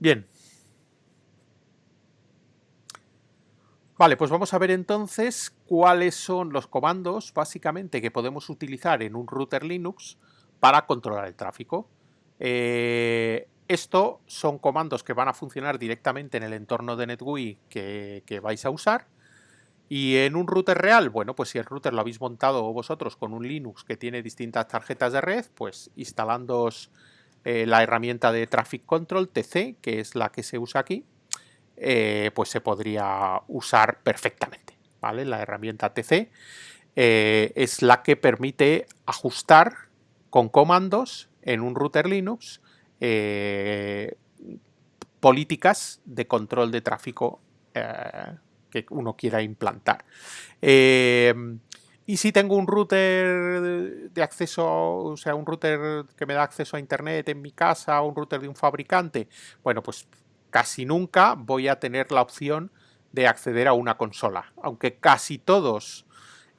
Bien. Vale, pues vamos a ver entonces cuáles son los comandos básicamente que podemos utilizar en un router Linux para controlar el tráfico. Esto son comandos que van a funcionar directamente en el entorno de NetGUI que vais a usar. Y en un router real, bueno, pues si el router lo habéis montado vosotros con un Linux que tiene distintas tarjetas de red, pues instalando la herramienta de Traffic Control, TC, que es la que se usa aquí, pues se podría usar perfectamente, ¿vale? La herramienta TC es la que permite ajustar con comandos en un router Linux políticas de control de tráfico que uno quiera implantar. Y si tengo un router de acceso, o sea, un router que me da acceso a internet en mi casa, o un router de un fabricante, bueno, pues casi nunca voy a tener la opción de acceder a una consola. Aunque casi todos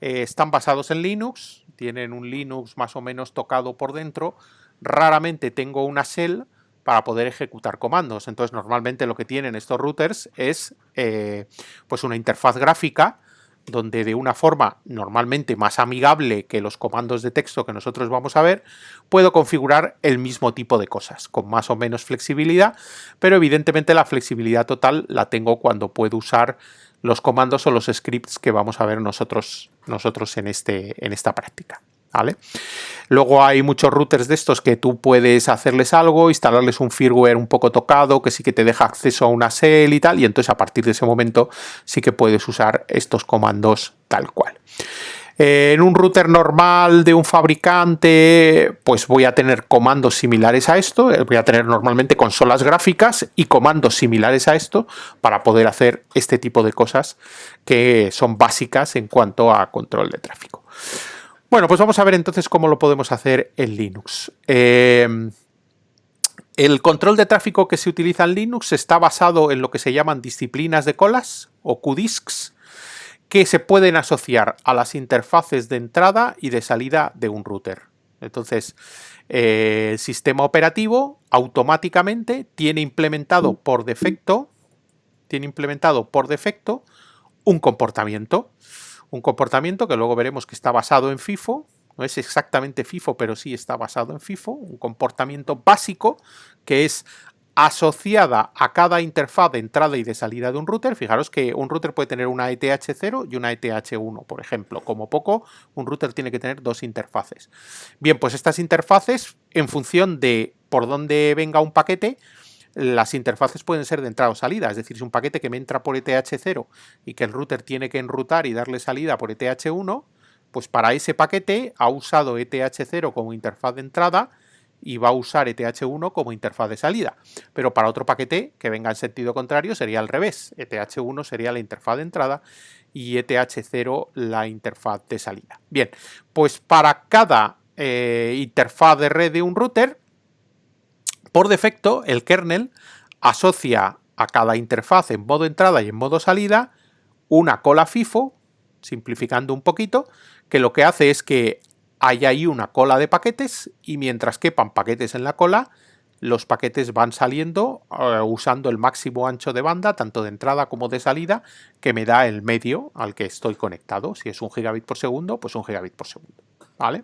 están basados en Linux, tienen un Linux más o menos tocado por dentro, raramente tengo una shell para poder ejecutar comandos. Entonces, normalmente lo que tienen estos routers es pues una interfaz gráfica donde de una forma normalmente más amigable que los comandos de texto que nosotros vamos a ver, puedo configurar el mismo tipo de cosas, con más o menos flexibilidad, pero evidentemente la flexibilidad total la tengo cuando puedo usar los comandos o los scripts que vamos a ver nosotros en esta práctica, ¿vale? Luego hay muchos routers de estos que tú puedes hacerles algo, instalarles un firmware un poco tocado, que sí que te deja acceso a una shell y tal, y entonces a partir de ese momento sí que puedes usar estos comandos tal cual. En un router normal de un fabricante, pues voy a tener comandos similares a esto, voy a tener normalmente consolas gráficas y comandos similares a esto para poder hacer este tipo de cosas que son básicas en cuanto a control de tráfico. Bueno, pues vamos a ver entonces cómo lo podemos hacer en Linux. El control de tráfico que se utiliza en Linux está basado en lo que se llaman disciplinas de colas o QDiscs, que se pueden asociar a las interfaces de entrada y de salida de un router. Entonces, el sistema operativo automáticamente tiene implementado por defecto un comportamiento que luego veremos que está basado en FIFO. No es exactamente FIFO, pero sí está basado en FIFO, un comportamiento básico que es asociada a cada interfaz de entrada y de salida de un router. Fijaros que un router puede tener una ETH0 y una ETH1, por ejemplo. Como poco, un router tiene que tener dos interfaces. Bien, pues estas interfaces, en función de por dónde venga un paquete, las interfaces pueden ser de entrada o salida, es decir, si un paquete que me entra por ETH0 y que el router tiene que enrutar y darle salida por ETH1, pues para ese paquete ha usado ETH0 como interfaz de entrada y va a usar ETH1 como interfaz de salida. Pero para otro paquete que venga en sentido contrario sería al revés. ETH1 sería la interfaz de entrada y ETH0 la interfaz de salida. Bien, pues para cada interfaz de red de un router, por defecto, el kernel asocia a cada interfaz en modo entrada y en modo salida una cola FIFO, simplificando un poquito, que lo que hace es que hay ahí una cola de paquetes y mientras quepan paquetes en la cola, los paquetes van saliendo usando el máximo ancho de banda, tanto de entrada como de salida, que me da el medio al que estoy conectado. Si es 1 gigabit por segundo, pues 1 gigabit por segundo, ¿vale?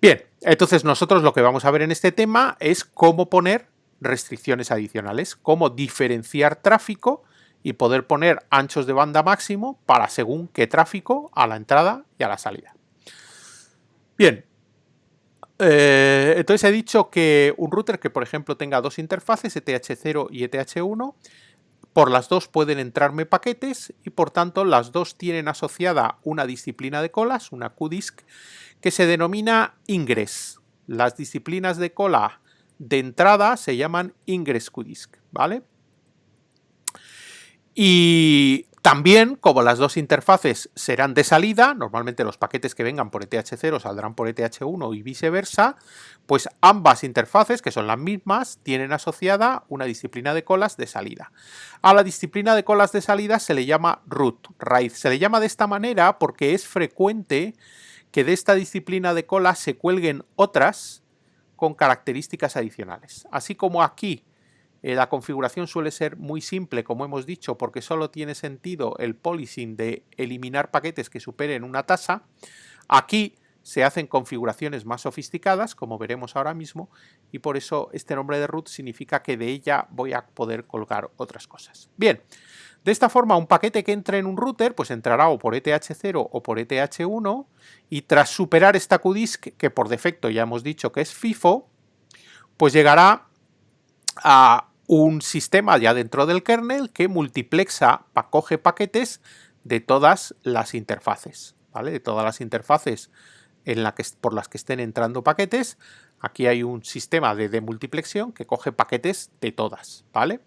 Bien, entonces nosotros lo que vamos a ver en este tema es cómo poner restricciones adicionales, cómo diferenciar tráfico y poder poner anchos de banda máximo para según qué tráfico a la entrada y a la salida. Bien, entonces he dicho que un router que por ejemplo tenga dos interfaces, ETH0 y ETH1, por las dos pueden entrarme paquetes y por tanto las dos tienen asociada una disciplina de colas, una QDisc, que se denomina ingress. Las disciplinas de cola de entrada se llaman ingress QDisc, ¿vale? Y también, como las dos interfaces serán de salida, normalmente los paquetes que vengan por ETH0 saldrán por ETH1 y viceversa, pues ambas interfaces, que son las mismas, tienen asociada una disciplina de colas de salida. A la disciplina de colas de salida se le llama root, raíz. Se le llama de esta manera porque es frecuente que de esta disciplina de colas se cuelguen otras con características adicionales. Así como aquí La configuración suele ser muy simple, como hemos dicho, porque solo tiene sentido el policing de eliminar paquetes que superen una tasa. Aquí se hacen configuraciones más sofisticadas, como veremos ahora mismo, y por eso este nombre de root significa que de ella voy a poder colgar otras cosas. Bien, de esta forma un paquete que entre en un router pues entrará o por ETH0 o por ETH1 y tras superar esta QDISC, que por defecto ya hemos dicho que es FIFO, pues llegará a un sistema ya dentro del kernel que multiplexa, coge paquetes de todas las interfaces, ¿vale? De todas las interfaces por las que estén entrando paquetes. Aquí hay un sistema de demultiplexión que coge paquetes de todas, ¿vale?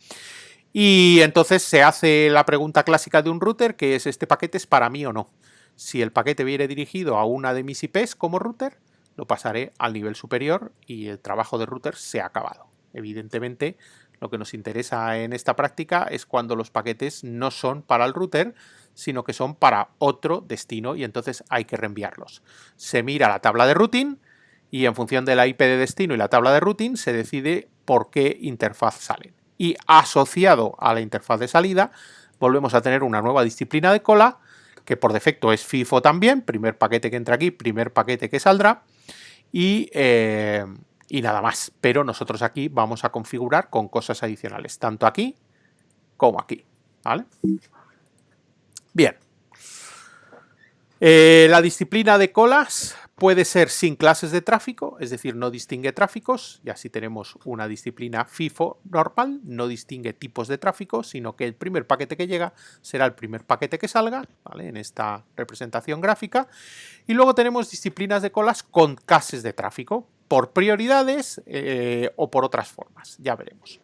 Y entonces se hace la pregunta clásica de un router, que es: ¿este paquete es para mí o no? Si el paquete viene dirigido a una de mis IPs como router, lo pasaré al nivel superior y el trabajo de router se ha acabado. Evidentemente, lo que nos interesa en esta práctica es cuando los paquetes no son para el router, sino que son para otro destino y entonces hay que reenviarlos. Se mira la tabla de routing y en función de la IP de destino y la tabla de routing se decide por qué interfaz salen. Y asociado a la interfaz de salida volvemos a tener una nueva disciplina de cola que por defecto es FIFO también, primer paquete que entra aquí, primer paquete que saldrá y nada más. Pero nosotros aquí vamos a configurar con cosas adicionales, tanto aquí como aquí, ¿vale? Bien. La disciplina de colas puede ser sin clases de tráfico, es decir, no distingue tráficos, y así tenemos una disciplina FIFO normal, no distingue tipos de tráfico, sino que el primer paquete que llega será el primer paquete que salga, ¿vale? En esta representación gráfica. Y luego tenemos disciplinas de colas con clases de tráfico, por prioridades o por otras formas, ya veremos.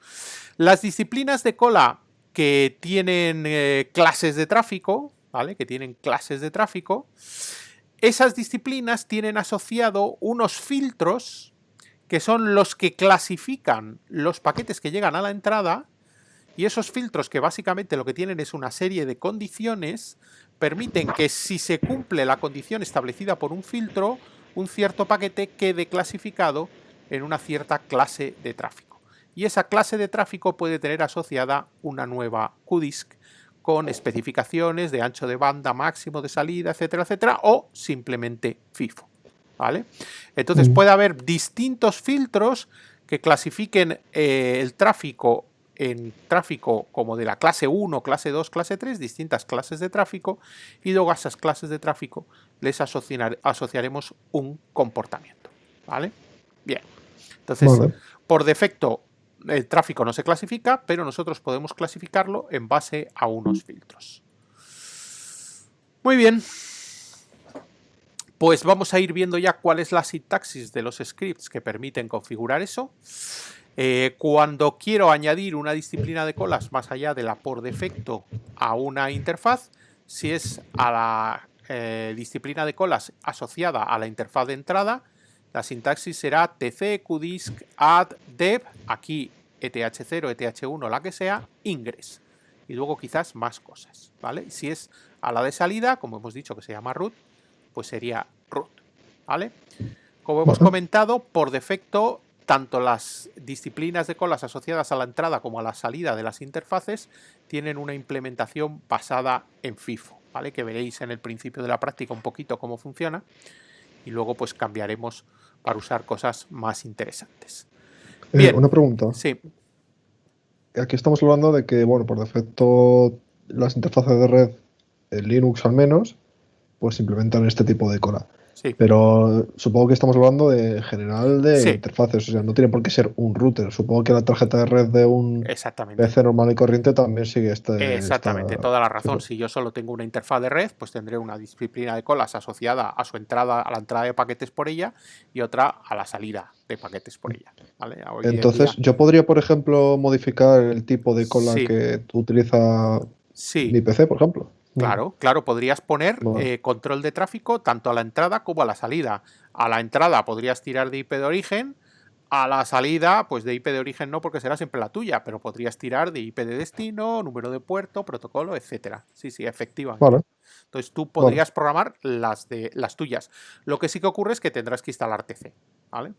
Las disciplinas de cola que tienen clases de tráfico, ¿vale? Que tienen clases de tráfico, esas disciplinas tienen asociado unos filtros que son los que clasifican los paquetes que llegan a la entrada, y esos filtros, que básicamente lo que tienen es una serie de condiciones, permiten que si se cumple la condición establecida por un filtro, un cierto paquete quede clasificado en una cierta clase de tráfico. Y esa clase de tráfico puede tener asociada una nueva QDISC con especificaciones de ancho de banda máximo de salida, etcétera, etcétera, o simplemente FIFO, ¿vale? Entonces puede haber distintos filtros que clasifiquen el tráfico en tráfico como de la clase 1, clase 2, clase 3, distintas clases de tráfico, y luego a esas clases de tráfico les asociaremos un comportamiento, ¿vale? Bien, entonces, Vale. por defecto, el tráfico no se clasifica, pero nosotros podemos clasificarlo en base a unos filtros. Muy bien. Pues vamos a ir viendo ya cuál es la sintaxis de los scripts que permiten configurar eso. Cuando quiero añadir una disciplina de colas más allá de la por defecto a una interfaz, si es a la disciplina de colas asociada a la interfaz de entrada, la sintaxis será tc qdisc add dev, aquí eth0, eth1, la que sea, ingress. Y luego quizás más cosas, ¿vale? Si es a la de salida, como hemos dicho que se llama root, pues sería root, ¿vale? Como hemos comentado, por defecto, tanto las disciplinas de colas asociadas a la entrada como a la salida de las interfaces tienen una implementación basada en FIFO, ¿vale? Que veréis en el principio de la práctica un poquito cómo funciona y luego pues cambiaremos para usar cosas más interesantes. Bien, Una pregunta. sí. Aquí estamos hablando de que, bueno, por defecto las interfaces de red, en Linux al menos, pues implementan este tipo de cola. Sí, Pero supongo que estamos hablando de general de sí, interfaces, o sea, no tiene por qué ser un router. Supongo que la tarjeta de red de un exactamente. PC normal y corriente también sigue esta Exactamente, toda la razón. situación. Si yo solo tengo una interfaz de red, pues tendré una disciplina de colas asociada a su entrada, a la entrada de paquetes por ella, y otra a la salida de paquetes por ella, ¿vale? Hoy en Entonces, día, yo podría, por ejemplo, modificar el tipo de cola sí, que utiliza sí, mi PC, por ejemplo. claro, claro, podrías poner Vale. control de tráfico tanto a la entrada como a la salida. A la entrada podrías tirar de IP de origen, a la salida, pues de IP de origen no, porque será siempre la tuya, pero podrías tirar de IP de destino, número de puerto, protocolo, etcétera. Sí, sí, efectivamente. Vale, Entonces tú vale, podrías programar las tuyas. Lo que sí que ocurre es que tendrás que instalar TC, ¿vale?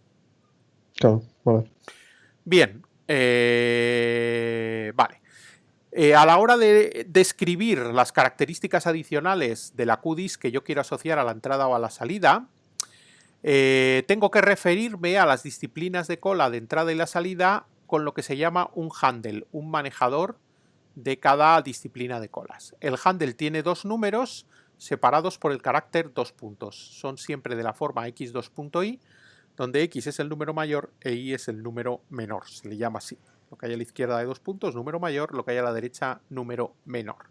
claro, vale. Bien. A la hora de describir las características adicionales de la QDIS que yo quiero asociar a la entrada o a la salida, tengo que referirme a las disciplinas de cola de entrada y la salida con lo que se llama un handle, un manejador de cada disciplina de colas. El handle tiene dos números separados por el carácter 2 puntos. Son siempre de la forma x2.i, donde x es el número mayor e y es el número menor. Se le llama así. Lo que hay a la izquierda de 2 puntos, número mayor, lo que hay a la derecha, número menor.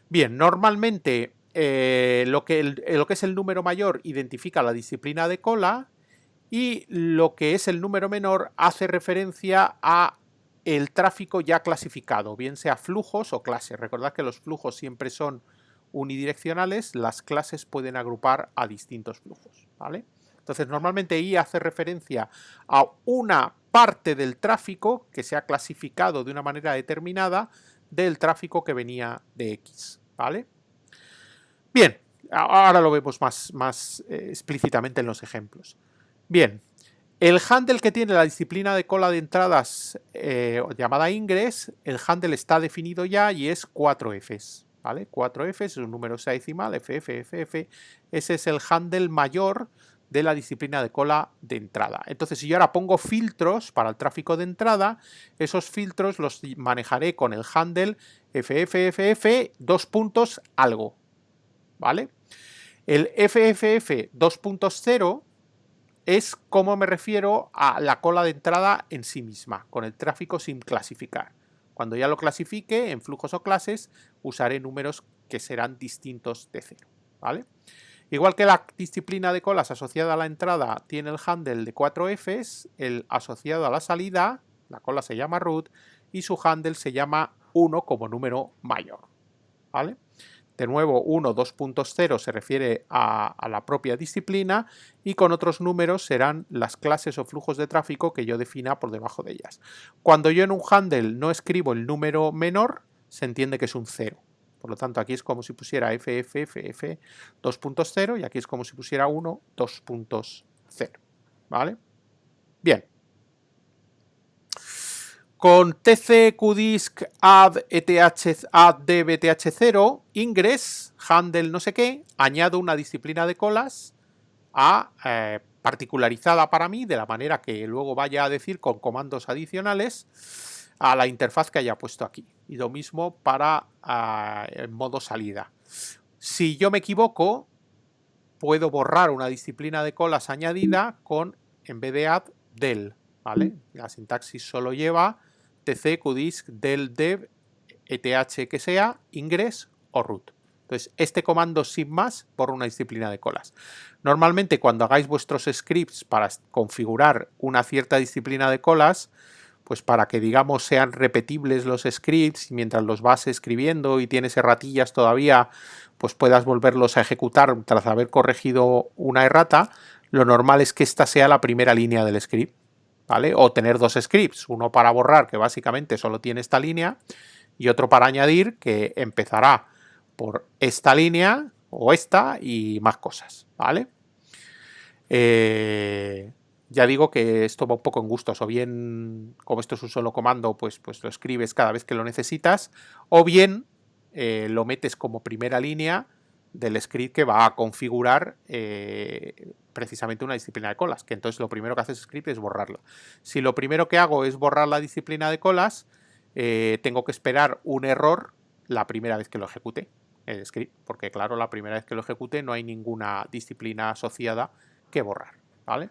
Bien, normalmente lo que es el número mayor identifica la disciplina de cola y lo que es el número menor hace referencia a el tráfico ya clasificado, bien sea flujos o clases. Recordad que los flujos siempre son unidireccionales, las clases pueden agrupar a distintos flujos, ¿vale? Entonces, normalmente I hace referencia a una parte del tráfico que se ha clasificado de una manera determinada del tráfico que venía de X, ¿vale? Bien, ahora lo vemos más explícitamente en los ejemplos. Bien, el handle que tiene la disciplina de cola de entradas llamada ingress, el handle está definido ya y es 4Fs, ¿vale? 4Fs es un número hexadecimal, FF. Ese es el handle mayor de la disciplina de cola de entrada. Entonces, si yo ahora pongo filtros para el tráfico de entrada, esos filtros los manejaré con el handle FFFF 2 puntos algo, ¿vale? El FFF 2.0 es como me refiero a la cola de entrada en sí misma, con el tráfico sin clasificar. Cuando ya lo clasifique en flujos o clases, usaré números que serán distintos de 0, ¿vale? Igual que la disciplina de colas asociada a la entrada tiene el handle de 4Fs, el asociado a la salida, la cola se llama root, y su handle se llama 1 como número mayor, ¿vale? De nuevo, 1, 2.0 se refiere a la propia disciplina y con otros números serán las clases o flujos de tráfico que yo defina por debajo de ellas. Cuando yo en un handle no escribo el número menor, se entiende que es un 0. Por lo tanto, aquí es como si pusiera FFFF 2.0 y aquí es como si pusiera 1, 2.0. ¿Vale? Bien. Con tc qdisk add dbth0 ingress handle no sé qué, añado una disciplina de colas particularizada para mí, de la manera que luego vaya a decir con comandos adicionales a la interfaz que haya puesto aquí. Y lo mismo para el modo salida. Si yo me equivoco, puedo borrar una disciplina de colas añadida con, en vez de add, del, ¿vale? La sintaxis solo lleva tc qdisk del dev eth que sea, ingress o root. Entonces, este comando sin más borra una disciplina de colas. Normalmente, cuando hagáis vuestros scripts para configurar una cierta disciplina de colas, pues para que, digamos, sean repetibles los scripts, mientras los vas escribiendo y tienes erratillas todavía, pues puedas volverlos a ejecutar tras haber corregido una errata, lo normal es que esta sea la primera línea del script, ¿vale? O tener dos scripts, uno para borrar, que básicamente solo tiene esta línea, y otro para añadir, que empezará por esta línea o esta y más cosas, ¿vale? Ya digo que esto va un poco en gustos, o bien, como esto es un solo comando, pues lo escribes cada vez que lo necesitas, o bien lo metes como primera línea del script que va a configurar precisamente una disciplina de colas, que entonces lo primero que hace ese script es borrarla. Si lo primero que hago es borrar la disciplina de colas, tengo que esperar un error la primera vez que lo ejecute el script, porque claro, la primera vez que lo ejecute no hay ninguna disciplina asociada que borrar, ¿vale?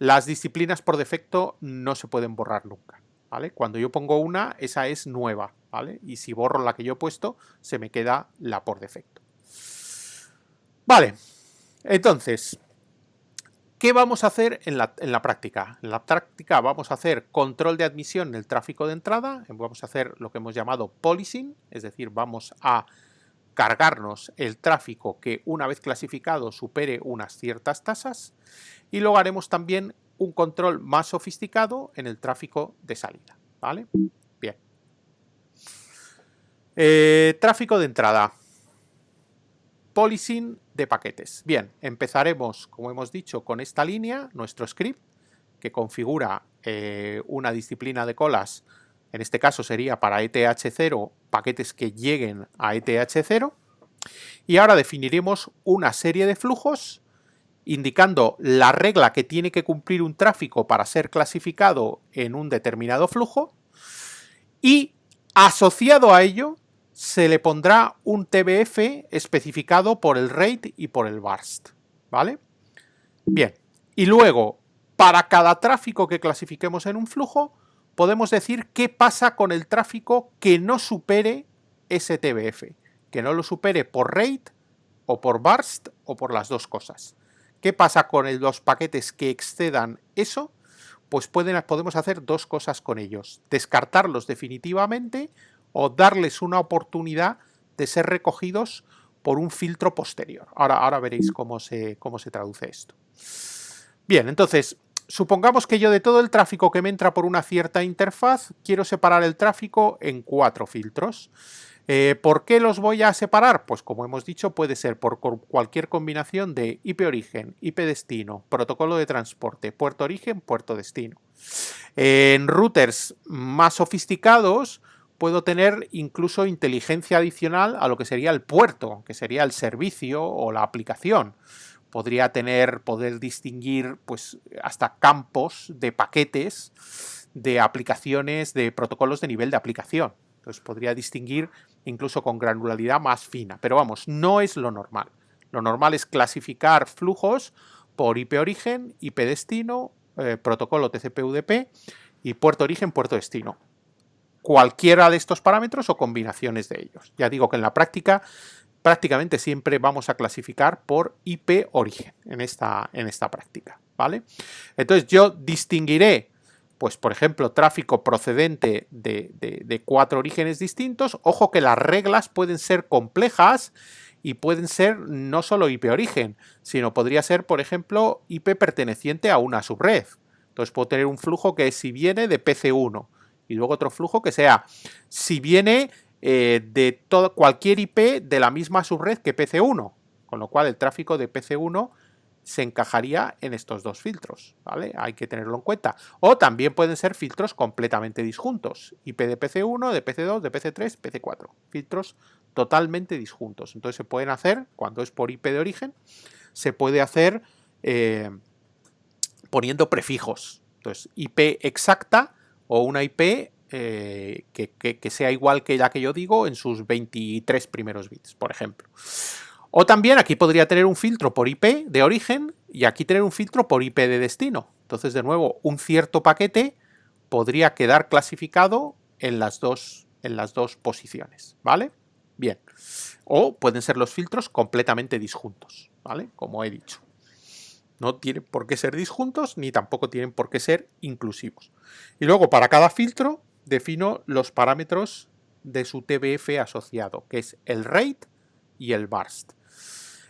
Las disciplinas por defecto no se pueden borrar nunca, ¿vale? Cuando yo pongo una, esa es nueva, ¿vale? Y si borro la que yo he puesto, se me queda la por defecto. Vale, entonces, ¿qué vamos a hacer en la práctica? En la práctica vamos a hacer control de admisión en el tráfico de entrada, vamos a hacer lo que hemos llamado policing, es decir, vamos a cargarnos el tráfico que una vez clasificado supere unas ciertas tasas y luego haremos también un control más sofisticado en el tráfico de salida, ¿vale? Bien. Tráfico de entrada. Policing de paquetes. Bien, empezaremos, como hemos dicho, con esta línea, nuestro script, que configura una disciplina de colas En este caso sería para ETH0 paquetes que lleguen a ETH0. Y ahora definiremos una serie de flujos indicando la regla que tiene que cumplir un tráfico para ser clasificado en un determinado flujo, y asociado a ello se le pondrá un TBF especificado por el rate y por el burst, ¿vale? Bien, y luego, para cada tráfico que clasifiquemos en un flujo, podemos decir qué pasa con el tráfico que no supere ese TBF, que no lo supere por rate o por burst o por las dos cosas. ¿Qué pasa con los paquetes que excedan eso? Pues podemos hacer dos cosas con ellos: descartarlos definitivamente o darles una oportunidad de ser recogidos por un filtro posterior. Ahora veréis cómo se traduce esto. Bien, entonces, supongamos que yo de todo el tráfico que me entra por una cierta interfaz, quiero separar el tráfico en 4 filtros. ¿Por qué los voy a separar? Pues como hemos dicho, puede ser por cualquier combinación de IP origen, IP destino, protocolo de transporte, puerto origen, puerto destino. En routers más sofisticados puedo tener incluso inteligencia adicional a lo que sería el puerto, que sería el servicio o la aplicación. Podría poder distinguir pues hasta campos de paquetes, de aplicaciones, de protocolos de nivel de aplicación. Entonces podría distinguir incluso con granularidad más fina. Pero vamos, no es lo normal. Lo normal es clasificar flujos por IP origen, IP destino, protocolo TCP/UDP y puerto origen, puerto destino. Cualquiera de estos parámetros o combinaciones de ellos. Ya digo que en la práctica prácticamente siempre vamos a clasificar por IP origen en esta práctica, ¿vale? Entonces yo distinguiré, pues por ejemplo, tráfico procedente de 4 orígenes distintos. Ojo que las reglas pueden ser complejas y pueden ser no solo IP origen, sino podría ser, por ejemplo, IP perteneciente a una subred. Entonces puedo tener un flujo que si viene de PC1 y luego otro flujo que sea si viene de cualquier IP de la misma subred que PC1, con lo cual el tráfico de PC1 se encajaría en estos dos filtros, ¿vale? Hay que tenerlo en cuenta. O también pueden ser filtros completamente disjuntos, IP de PC1, de PC2, de PC3, PC4, filtros totalmente disjuntos. Entonces se pueden hacer, cuando es por IP de origen, se puede hacer poniendo prefijos. Entonces, IP exacta o una IP que sea igual que la que yo digo en sus 23 primeros bits, por ejemplo. O también aquí podría tener un filtro por IP de origen y aquí tener un filtro por IP de destino. Entonces, de nuevo, un cierto paquete podría quedar clasificado en las dos posiciones, ¿vale? Bien. O pueden ser los filtros completamente disjuntos, ¿vale? Como he dicho. No tienen por qué ser disjuntos ni tampoco tienen por qué ser inclusivos. Y luego para cada filtro defino los parámetros de su TBF asociado, que es el rate y el burst.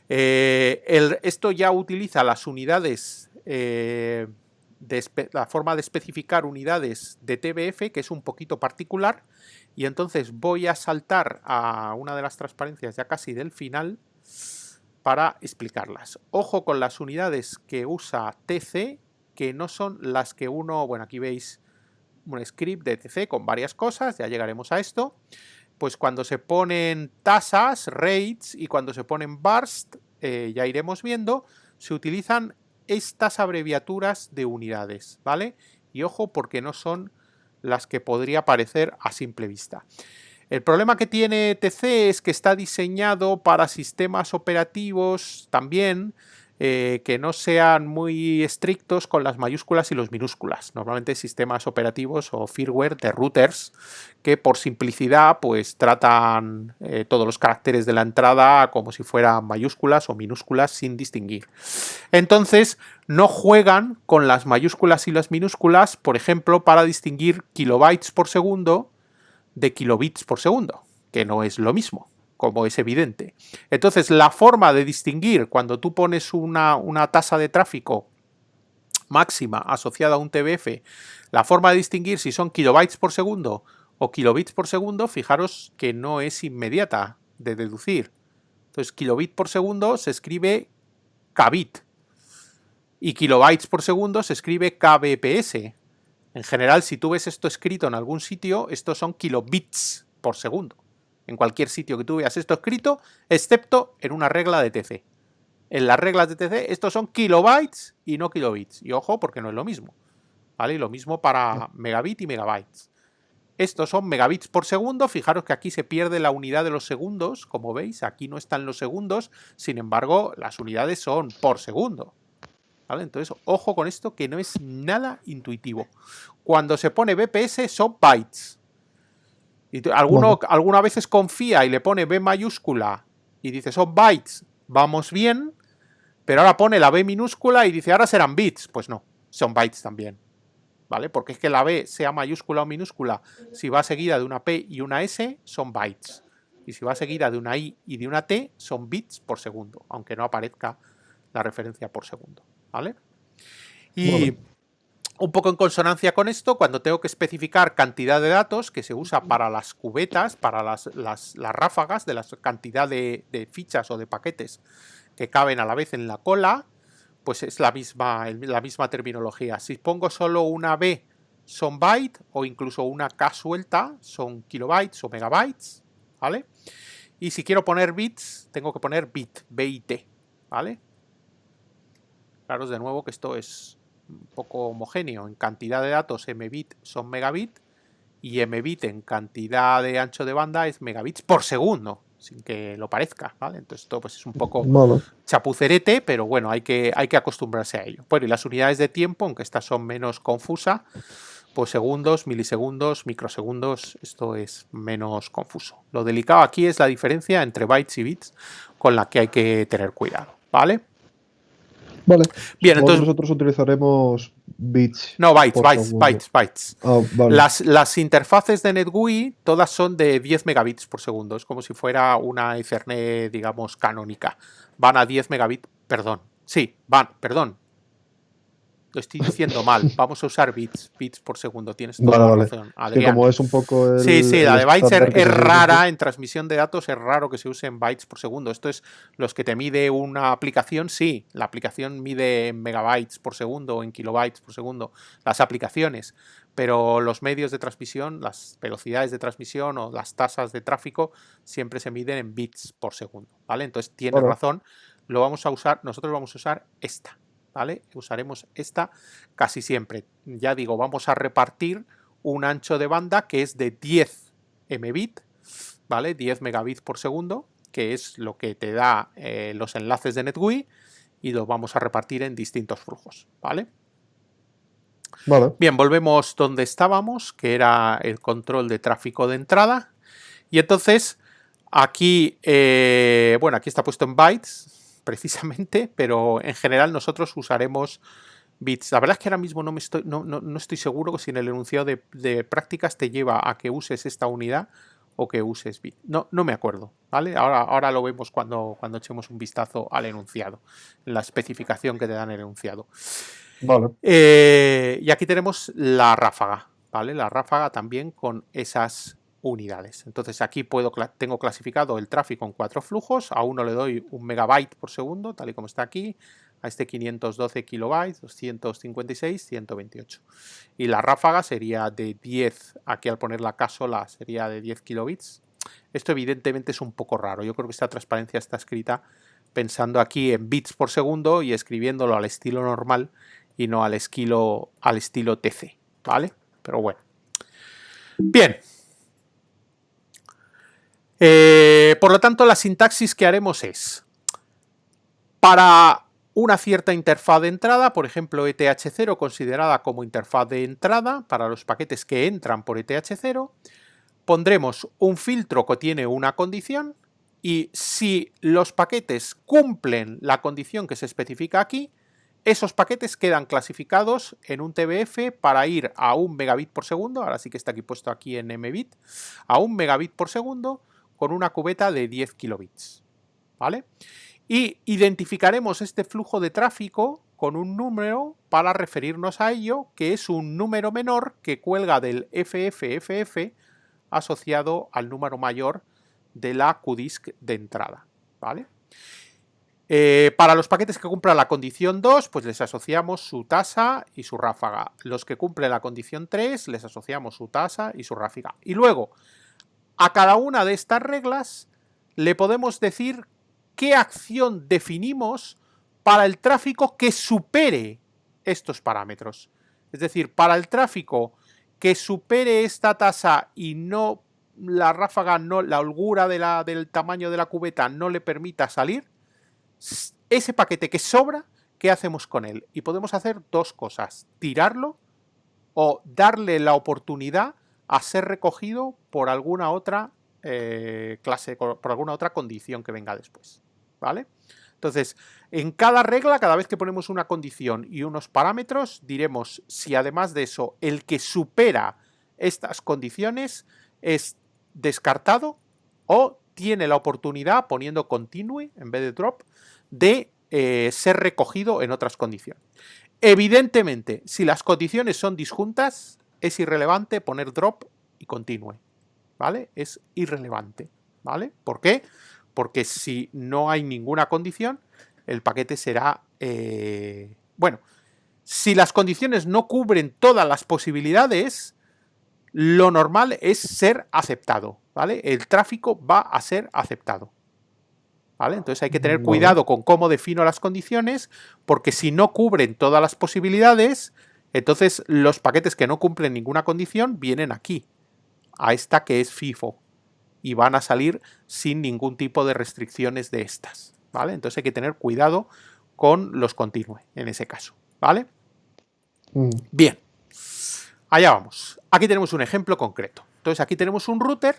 Esto ya utiliza las unidades, la forma de especificar unidades de TBF, que es un poquito particular, y entonces voy a saltar a una de las transparencias ya casi del final para explicarlas. Ojo con las unidades que usa TC, que no son las que uno, bueno, aquí veis un script de TC con varias cosas, ya llegaremos a esto. Pues cuando se ponen tasas, rates, y cuando se ponen burst, ya iremos viendo, se utilizan estas abreviaturas de unidades, ¿vale? Y ojo porque no son las que podría parecer a simple vista. El problema que tiene TC es que está diseñado para sistemas operativos también que no sean muy estrictos con las mayúsculas y los minúsculas. Normalmente sistemas operativos o firmware de routers que por simplicidad pues tratan todos los caracteres de la entrada como si fueran mayúsculas o minúsculas sin distinguir. Entonces no juegan con las mayúsculas y las minúsculas, por ejemplo, para distinguir kilobytes por segundo de kilobits por segundo, que no es lo mismo, como es evidente. Entonces, la forma de distinguir cuando tú pones una tasa de tráfico máxima asociada a un TBF, la forma de distinguir si son kilobytes por segundo o kilobits por segundo, fijaros que no es inmediata de deducir. Entonces, kilobit por segundo se escribe kbit y kilobytes por segundo se escribe kbps. En general, si tú ves esto escrito en algún sitio, estos son kilobits por segundo. En cualquier sitio que tú veas esto escrito, excepto en una regla de TC. En las reglas de TC, estos son kilobytes y no kilobits. Y ojo, porque no es lo mismo. ¿Vale? Y lo mismo para megabit y megabytes. Estos son megabits por segundo. Fijaros que aquí se pierde la unidad de los segundos. Como veis, aquí no están los segundos. Sin embargo, las unidades son por segundo. ¿Vale? Entonces, ojo con esto, que no es nada intuitivo. Cuando se pone BPS son bytes. Y alguna veces confía y le pone B mayúscula y dice son bytes, vamos bien, pero ahora pone la B minúscula y dice ahora serán bits. Pues no, son bytes también. ¿Vale? Porque es que la B, sea mayúscula o minúscula, si va seguida de una P y una S, son bytes. Y si va seguida de una I y de una T, son bits por segundo, aunque no aparezca la referencia por segundo. ¿Vale? Y un poco en consonancia con esto, cuando tengo que especificar cantidad de datos, que se usa para las cubetas, para las ráfagas, de la cantidad de fichas o de paquetes que caben a la vez en la cola, pues es la misma terminología. Si pongo solo una B, son byte, o incluso una K suelta, son kilobytes o megabytes, ¿vale? Y si quiero poner bits, tengo que poner bit, B-I-T, ¿vale? Claro, de nuevo que esto es un poco homogéneo. En cantidad de datos, mbit son megabit, y mbit en cantidad de ancho de banda es megabits por segundo, sin que lo parezca, ¿vale? Entonces esto pues es un poco chapucerete, pero bueno, hay que acostumbrarse a ello. Bueno, y las unidades de tiempo, aunque estas son menos confusas, pues segundos, milisegundos, microsegundos, esto es menos confuso. Lo delicado aquí es la diferencia entre bytes y bits, con la que hay que tener cuidado, ¿vale? Vale. Bien, entonces nosotros utilizaremos bits. No, bytes. Ah, vale. Las interfaces de NetGUI todas son de 10 megabits por segundo. Es como si fuera una Ethernet, digamos, canónica. Van a 10 megabits, perdón. Sí, perdón. Lo estoy diciendo mal. Vamos a usar bits por segundo. Tienes toda la razón, Adrián. Es que como es un poco Sí, la de bytes es rara. siempre. En transmisión de datos es raro que se usen bytes por segundo. Esto es los que te mide una aplicación. Sí, la aplicación mide en megabytes por segundo o en kilobytes por segundo. Las aplicaciones. Pero los medios de transmisión, las velocidades de transmisión o las tasas de tráfico siempre se miden en bits por segundo. ¿Vale? Entonces tienes razón. Nosotros vamos a usar esta. ¿Vale? Usaremos esta casi siempre. Ya digo, vamos a repartir un ancho de banda que es de 10 mbit, ¿vale? 10 megabits por segundo, que es lo que te da los enlaces de NetGUI, y los vamos a repartir en distintos flujos, ¿vale? Bien, volvemos donde estábamos, que era el control de tráfico de entrada. Y entonces, aquí, bueno, aquí está puesto en bytes, precisamente, pero en general nosotros usaremos bits. La verdad es que ahora mismo no estoy seguro si en el enunciado de prácticas te lleva a que uses esta unidad o que uses bit. No me acuerdo, ¿vale? Ahora lo vemos cuando echemos un vistazo al enunciado, en la especificación que te dan el enunciado. Vale. Y aquí tenemos la ráfaga, ¿vale? La ráfaga también con esas unidades. Entonces aquí tengo clasificado el tráfico en 4 flujos. A uno le doy 1 megabyte por segundo, tal y como está aquí. A este 512 kilobytes, 256, 128. Y la ráfaga sería de 10, aquí al poner la K sola sería de 10 kilobits. Esto evidentemente es un poco raro. Yo creo que esta transparencia está escrita pensando aquí en bits por segundo y escribiéndolo al estilo normal y no al estilo TC, ¿vale? Pero bueno. Bien. Por lo tanto, la sintaxis que haremos es, para una cierta interfaz de entrada, por ejemplo ETH0 considerada como interfaz de entrada para los paquetes que entran por ETH0, pondremos un filtro que tiene una condición y si los paquetes cumplen la condición que se especifica aquí, esos paquetes quedan clasificados en un TBF para ir a 1 megabit por segundo, ahora sí que está aquí puesto aquí en mbit, a 1 megabit por segundo con una cubeta de 10 kilobits, ¿vale? Y identificaremos este flujo de tráfico con un número para referirnos a ello, que es un número menor que cuelga del FFFF asociado al número mayor de la QDISC de entrada, ¿vale? Para los paquetes que cumplan la condición 2, pues les asociamos su tasa y su ráfaga. Los que cumplen la condición 3, les asociamos su tasa y su ráfaga. Y luego, a cada una de estas reglas le podemos decir qué acción definimos para el tráfico que supere estos parámetros. Es decir, para el tráfico que supere esta tasa y no la ráfaga, no, la holgura del tamaño de la cubeta no le permita salir, ese paquete que sobra, ¿qué hacemos con él? Y podemos hacer dos cosas: tirarlo o darle la oportunidad a ser recogido por alguna otra clase, por alguna otra condición que venga después, ¿vale? Entonces, en cada regla, cada vez que ponemos una condición y unos parámetros, diremos si además de eso el que supera estas condiciones es descartado o tiene la oportunidad, poniendo continue en vez de drop, de ser recogido en otras condiciones. Evidentemente, si las condiciones son disjuntas, es irrelevante poner drop y continue, ¿vale? Es irrelevante, ¿vale? ¿Por qué? Porque si no hay ninguna condición, el paquete será... bueno, si las condiciones no cubren todas las posibilidades, lo normal es ser aceptado, ¿vale? El tráfico va a ser aceptado, ¿vale? Entonces hay que tener cuidado con cómo defino las condiciones, porque si no cubren todas las posibilidades, entonces los paquetes que no cumplen ninguna condición vienen aquí, a esta que es FIFO, y van a salir sin ningún tipo de restricciones de estas, ¿vale? Entonces hay que tener cuidado con los continue en ese caso, ¿vale? Bien, allá vamos. Aquí tenemos un ejemplo concreto. Entonces aquí tenemos un router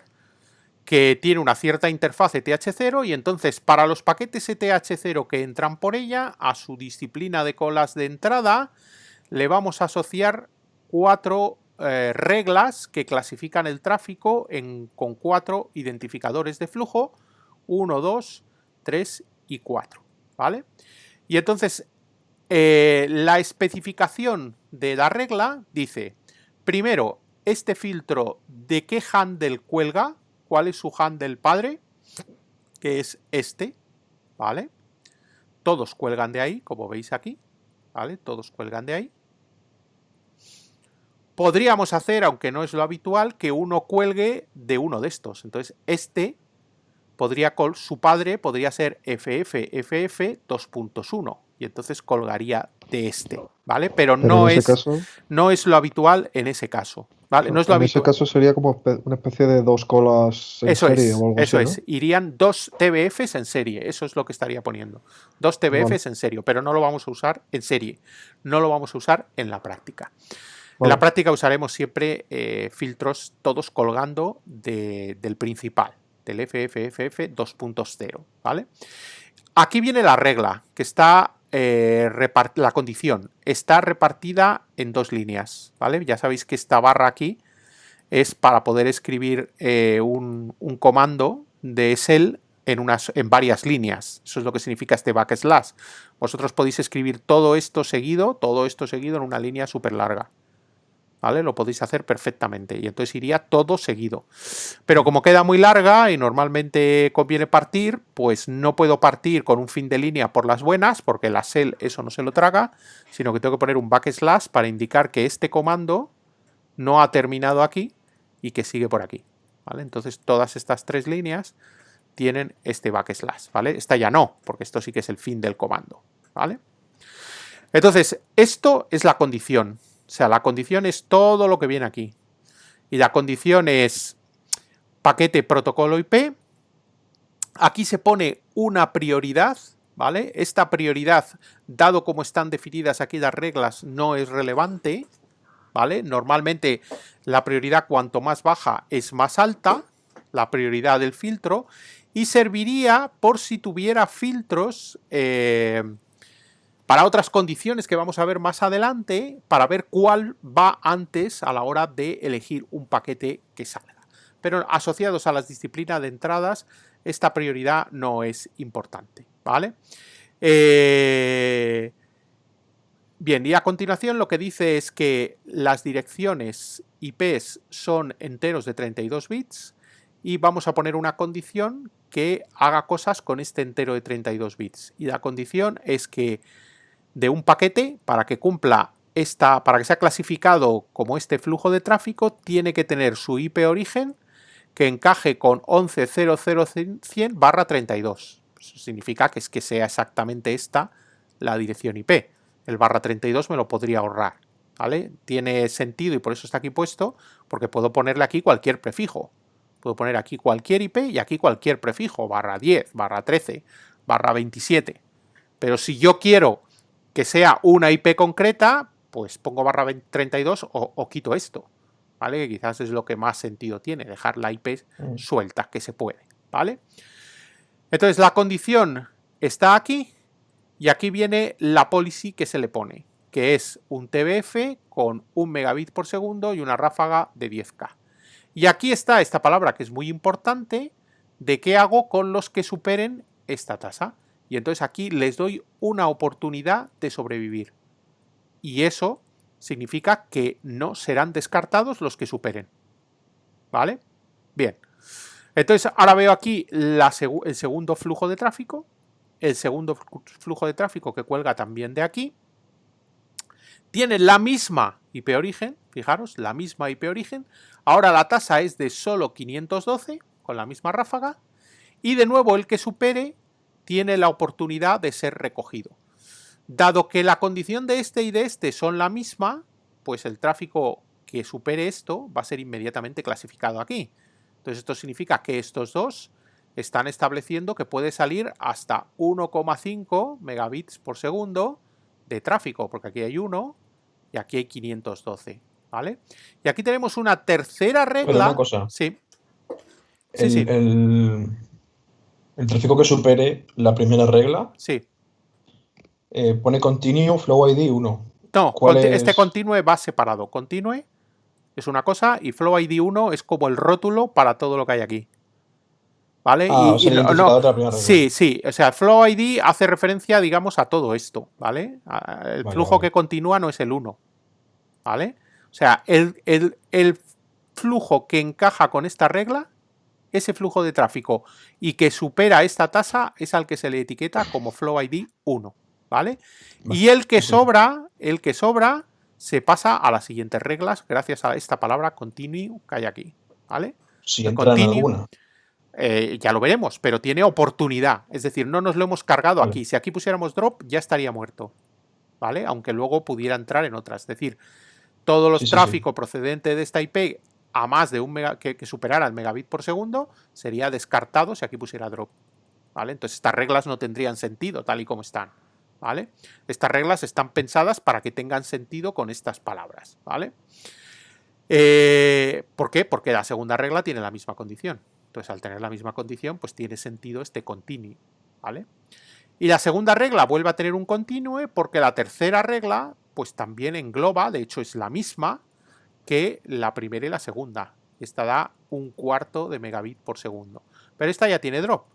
que tiene una cierta interfaz ETH0 y entonces para los paquetes ETH0 que entran por ella, a su disciplina de colas de entrada le vamos a asociar 4 reglas que clasifican el tráfico con 4 identificadores de flujo: 1, 2, 3 y 4, ¿vale? Y entonces la especificación de la regla dice, primero, este filtro de qué handle cuelga, cuál es su handle padre, que es este, ¿vale? Todos cuelgan de ahí, como veis aquí, ¿vale? Todos cuelgan de ahí. Podríamos hacer, aunque no es lo habitual, que uno cuelgue de uno de estos. Entonces, este su padre podría ser FFFF 2.1 y entonces colgaría de este, ¿vale? Pero no es lo habitual en ese caso, ¿vale? No es lo habitual. En ese caso sería como una especie de dos colas en serie o algo así, eso ¿no? es. Irían 2 TBFs en serie, eso es lo que estaría poniendo. 2 TBFs en serie, pero no lo vamos a usar en serie, no lo vamos a usar en la práctica. En la práctica usaremos siempre filtros todos colgando del principal, del FFFF 2.0, ¿vale? Aquí viene la regla, que está la condición, está repartida en 2 líneas, ¿vale? Ya sabéis que esta barra aquí es para poder escribir un comando de shell en varias líneas. Eso es lo que significa este backslash. Vosotros podéis escribir todo esto seguido en una línea súper larga, ¿vale? Lo podéis hacer perfectamente y entonces iría todo seguido. Pero como queda muy larga y normalmente conviene partir, pues no puedo partir con un fin de línea por las buenas, porque la shell eso no se lo traga, sino que tengo que poner un backslash para indicar que este comando no ha terminado aquí y que sigue por aquí, ¿vale? Entonces todas estas 3 líneas tienen este backslash, ¿vale? Esta ya no, porque esto sí que es el fin del comando, ¿vale? Entonces, esto es la condición. O sea, la condición es todo lo que viene aquí. Y la condición es paquete protocolo IP. Aquí se pone una prioridad, ¿vale? Esta prioridad, dado como están definidas aquí las reglas, no es relevante, ¿vale? Normalmente la prioridad cuanto más baja es más alta, la prioridad del filtro, y serviría por si tuviera filtros para otras condiciones que vamos a ver más adelante, para ver cuál va antes a la hora de elegir un paquete que salga. Pero asociados a las disciplinas de entradas, esta prioridad no es importante, ¿vale? Bien, y a continuación lo que dice es que las direcciones IPs son enteros de 32 bits y vamos a poner una condición que haga cosas con este entero de 32 bits. Y la condición es que de un paquete, para que cumpla para que sea clasificado como este flujo de tráfico, tiene que tener su IP origen que encaje con 11.0.0.100/32. Eso significa que es que sea exactamente esta la dirección IP. El /32 me lo podría ahorrar, ¿vale? Tiene sentido y por eso está aquí puesto, porque puedo ponerle aquí cualquier prefijo. Puedo poner aquí cualquier IP y aquí cualquier prefijo, /10, /13, /27. Pero si yo quiero que sea una IP concreta, pues pongo /32 o quito esto, ¿vale? Que quizás es lo que más sentido tiene, dejar la IP suelta, que se puede, ¿vale? Entonces la condición está aquí y aquí viene la policy que se le pone, que es un TBF con 1 megabit por segundo y una ráfaga de 10K. Y aquí está esta palabra que es muy importante, de qué hago con los que superen esta tasa. Y entonces aquí les doy una oportunidad de sobrevivir. Y eso significa que no serán descartados los que superen. ¿Vale? Bien. Entonces ahora veo aquí el segundo flujo de tráfico. El segundo flujo de tráfico que cuelga también de aquí. Tiene la misma IP origen, fijaros, la misma IP origen. Ahora la tasa es de solo 512, con la misma ráfaga. Y de nuevo el que supere tiene la oportunidad de ser recogido. Dado que la condición de este y de este son la misma, pues el tráfico que supere esto va a ser inmediatamente clasificado aquí. Entonces esto significa que estos dos están estableciendo que puede salir hasta 1,5 megabits por segundo de tráfico, porque aquí hay 1 y aquí hay 512, ¿vale? Y aquí tenemos una tercera regla. Pero una cosa. Sí. El tráfico que supere la primera regla. Sí. Pone continue flow ID 1. No, este continue va separado. Continue es una cosa y flow ID 1 es como el rótulo para todo lo que hay aquí. ¿Vale? O sea, el identificador de la primera regla. Sí, sí. O sea, flow ID hace referencia, digamos, a todo esto, ¿vale? El flujo que continúa no es el 1. ¿Vale? O sea, el flujo que encaja con esta regla, ese flujo de tráfico y que supera esta tasa es al que se le etiqueta como flow ID 1. ¿Vale? Y el que sobra se pasa a las siguientes reglas gracias a esta palabra continue que hay aquí. ¿Vale? Si entra en alguna. Ya lo veremos, pero tiene oportunidad. Es decir, no nos lo hemos cargado aquí. Si aquí pusiéramos drop, ya estaría muerto. ¿Vale? Aunque luego pudiera entrar en otras. Es decir, todos los tráficos procedentes de esta IP a más de que superara el megabit por segundo sería descartado si aquí pusiera drop. ¿Vale? Entonces estas reglas no tendrían sentido tal y como están. ¿Vale? Estas reglas están pensadas para que tengan sentido con estas palabras. ¿Vale? ¿Por qué? Porque la segunda regla tiene la misma condición. Entonces, al tener la misma condición, pues tiene sentido este continue. ¿Vale? Y la segunda regla vuelve a tener un continue porque la tercera regla pues también engloba, de hecho es la misma que la primera y la segunda. Esta da 1/4 de megabit por segundo. Pero esta ya tiene drop.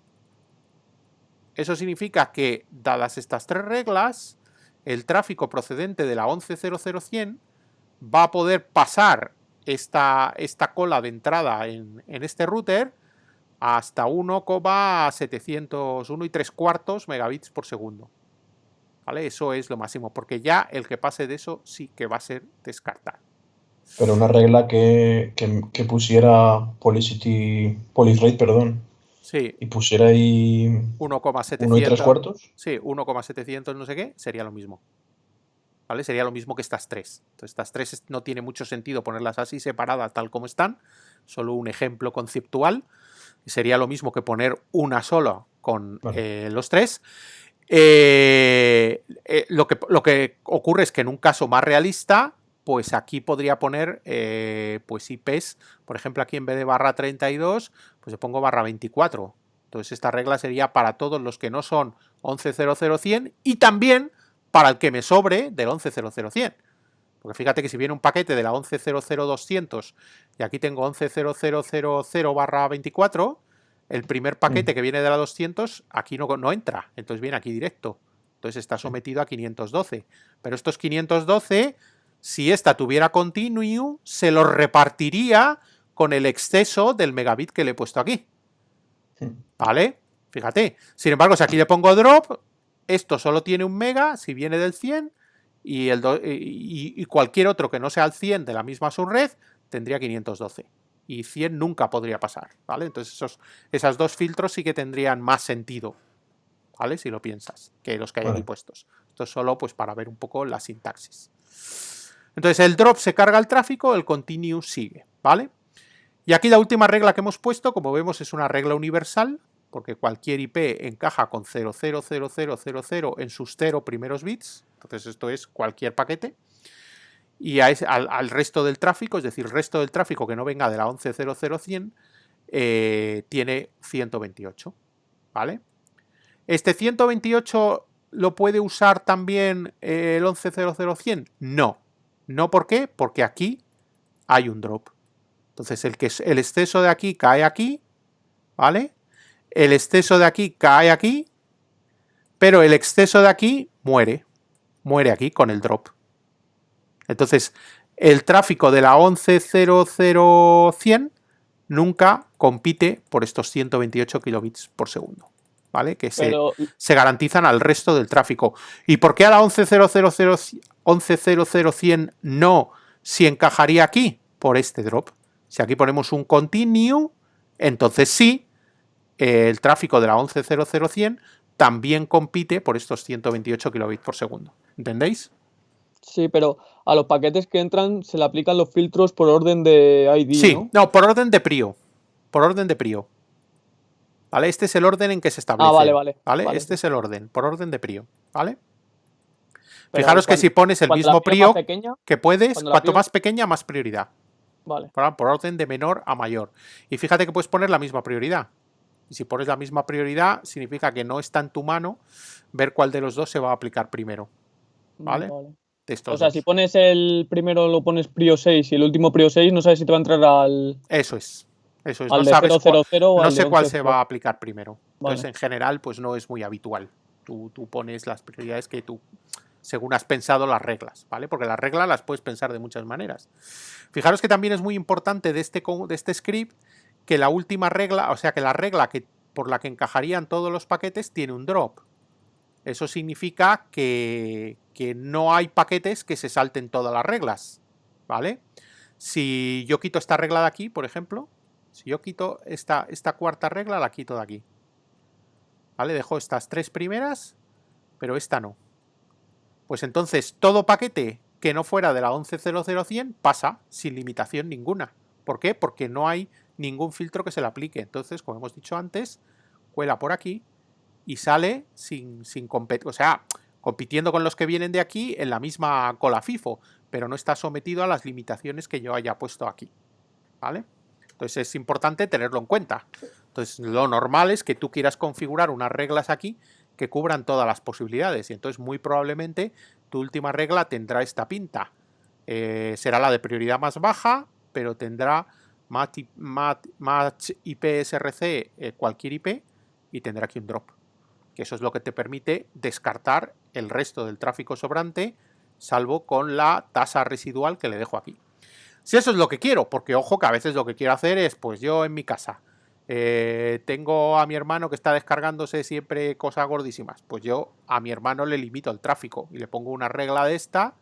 Eso significa que, dadas estas tres reglas, el tráfico procedente de la 11.0.0.100 va a poder pasar esta cola de entrada en este router hasta 1,700, 1,75 megabits por segundo. ¿Vale? Eso es lo máximo, porque ya el que pase de eso sí que va a ser descartado. Pero una regla que pusiera police rate, perdón. Sí. Y pusiera ahí 1,700. Sí, 1,700 no sé qué, sería lo mismo. ¿Vale? Sería lo mismo que estas tres. Entonces, estas tres no tiene mucho sentido ponerlas así separadas tal como están. Solo un ejemplo conceptual. Sería lo mismo que poner una sola con los tres. Lo que ocurre es que en un caso más realista, pues aquí podría poner pues IPs, por ejemplo aquí en vez de /32, pues le pongo /24. Entonces esta regla sería para todos los que no son 11.0.0.100 y también para el que me sobre del 11.0.0.100. Porque fíjate que si viene un paquete de la 11.0.0.200 y aquí tengo 11.0.0.0/24, el primer paquete que viene de la 200 aquí no entra, entonces viene aquí directo. Entonces está sometido a 512. Pero estos 512, si esta tuviera continue, se los repartiría con el exceso del megabit que le he puesto aquí. ¿Vale? Fíjate. Sin embargo, si aquí le pongo drop, esto solo tiene 1 mega si viene del 100 y cualquier otro que no sea el 100 de la misma subred tendría 512. Y 100 nunca podría pasar, ¿vale? Entonces esos dos filtros sí que tendrían más sentido, ¿vale? Si lo piensas, que los que hay aquí puestos. Esto es solo pues para ver un poco la sintaxis. Entonces el drop se carga el tráfico, el continue sigue, ¿vale? Y aquí la última regla que hemos puesto, como vemos, es una regla universal, porque cualquier IP encaja con 000000 en sus 0 primeros bits. Entonces esto es cualquier paquete. Y al resto del tráfico, es decir, el resto del tráfico que no venga de la 11.00.100, tiene 128, ¿vale? ¿Este 128 lo puede usar también el 11.00.100? No. ¿No por qué? Porque aquí hay un drop. Entonces el exceso de aquí cae aquí, ¿vale? El exceso de aquí cae aquí, pero el exceso de aquí muere aquí con el drop. Entonces, el tráfico de la 11.00.100 nunca compite por estos 128 kilobits por segundo, ¿vale? Que se garantizan al resto del tráfico. ¿Y por qué a la 11.00.100 no, si encajaría aquí? Por este drop. Si aquí ponemos un continue, entonces sí, el tráfico de la 11.00.100 también compite por estos 128 kilobits por segundo. ¿Entendéis? Sí, pero a los paquetes que entran se le aplican los filtros por orden de ID, sí, ¿no? Por orden de prio. Por orden de prio. ¿Vale? Este es el orden en que se establece. Vale. Este es el orden, por orden de prio. ¿Vale? Pero fijaros que si pones el mismo prio que puedes, cuanto más pequeña, más prioridad. Vale. Por orden de menor a mayor. Y fíjate que puedes poner la misma prioridad. Y si pones la misma prioridad, significa que no está en tu mano ver cuál de los dos se va a aplicar primero. ¿Vale? De estos o sea, dos. si pones el primero lo pones prio 6 y el último prio 6, no sabes si te va a entrar al... Eso es. Al No de sabes 000 o no al sé de cuál 11. se va a aplicar primero. Entonces, Vale. en general, pues no es muy habitual. Tú pones las prioridades que tú, según has pensado las reglas, ¿vale? Porque las reglas las puedes pensar de muchas maneras. Fijaros que también es muy importante de este script que la última regla, o sea, que la regla por la que encajarían todos los paquetes tiene un drop. Eso significa que no hay paquetes que se salten todas las reglas, ¿vale? Si yo quito esta regla de aquí, por ejemplo, si yo quito esta cuarta regla, la quito de aquí, ¿vale? Dejo estas 3 primeras, pero esta no. Pues entonces todo paquete que no fuera de la 11.00.100 pasa sin limitación ninguna. ¿Por qué? Porque no hay ningún filtro que se le aplique. Entonces, como hemos dicho antes, cuela por aquí y sale sin competir, o sea, compitiendo con los que vienen de aquí en la misma cola FIFO, pero no está sometido a las limitaciones que yo haya puesto aquí, ¿vale? Entonces es importante tenerlo en cuenta. Entonces lo normal es que tú quieras configurar unas reglas aquí que cubran todas las posibilidades y entonces muy probablemente tu última regla tendrá esta pinta. Será la de prioridad más baja, pero tendrá match IP SRC cualquier IP y tendrá aquí un drop. Que eso es lo que te permite descartar el resto del tráfico sobrante, salvo con la tasa residual que le dejo aquí. Si eso es lo que quiero, porque ojo que a veces lo que quiero hacer es, pues yo en mi casa tengo a mi hermano que está descargándose siempre cosas gordísimas, pues yo a mi hermano le limito el tráfico y le pongo una regla de esta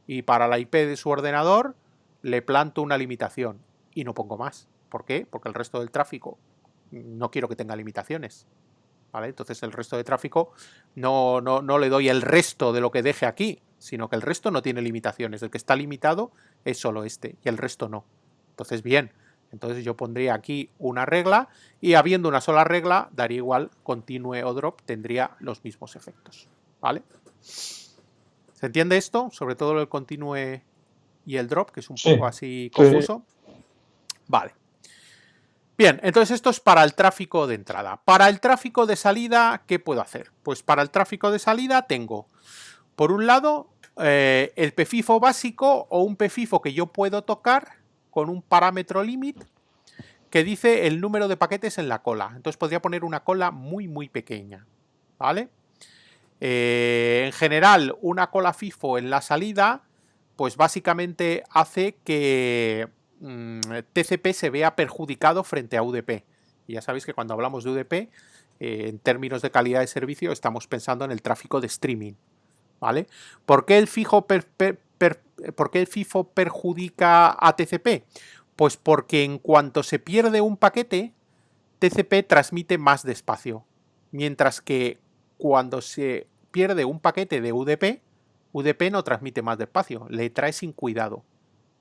y para la IP de su ordenador le planto una limitación y no pongo más. ¿Por qué? Porque el resto del tráfico no quiero que tenga limitaciones. ¿Vale? Entonces el resto de tráfico no le doy el resto de lo que deje aquí, sino que el resto no tiene limitaciones. El que está limitado es solo este y el resto no. Entonces, bien, entonces yo pondría aquí una regla y habiendo una sola regla, daría igual continue o drop, tendría los mismos efectos. ¿Vale? ¿Se entiende esto? Sobre todo el continue y el drop, que es un poco así confuso. Vale. Bien, entonces esto es para el tráfico de entrada. Para el tráfico de salida, ¿qué puedo hacer? Pues para el tráfico de salida tengo, por un lado, el pfifo básico o un pfifo que yo puedo tocar con un parámetro limit que dice el número de paquetes en la cola. Entonces podría poner una cola muy, muy pequeña, ¿vale? En general, una cola FIFO en la salida, pues básicamente hace que TCP se vea perjudicado frente a UDP. Y ya sabéis que cuando hablamos de UDP, en términos de calidad de servicio, estamos pensando en el tráfico de streaming, ¿vale? ¿Por qué el FIFO perjudica a TCP? Pues porque en cuanto se pierde un paquete, TCP transmite más despacio, mientras que cuando se pierde un paquete de UDP, UDP no transmite más despacio, le trae sin cuidado.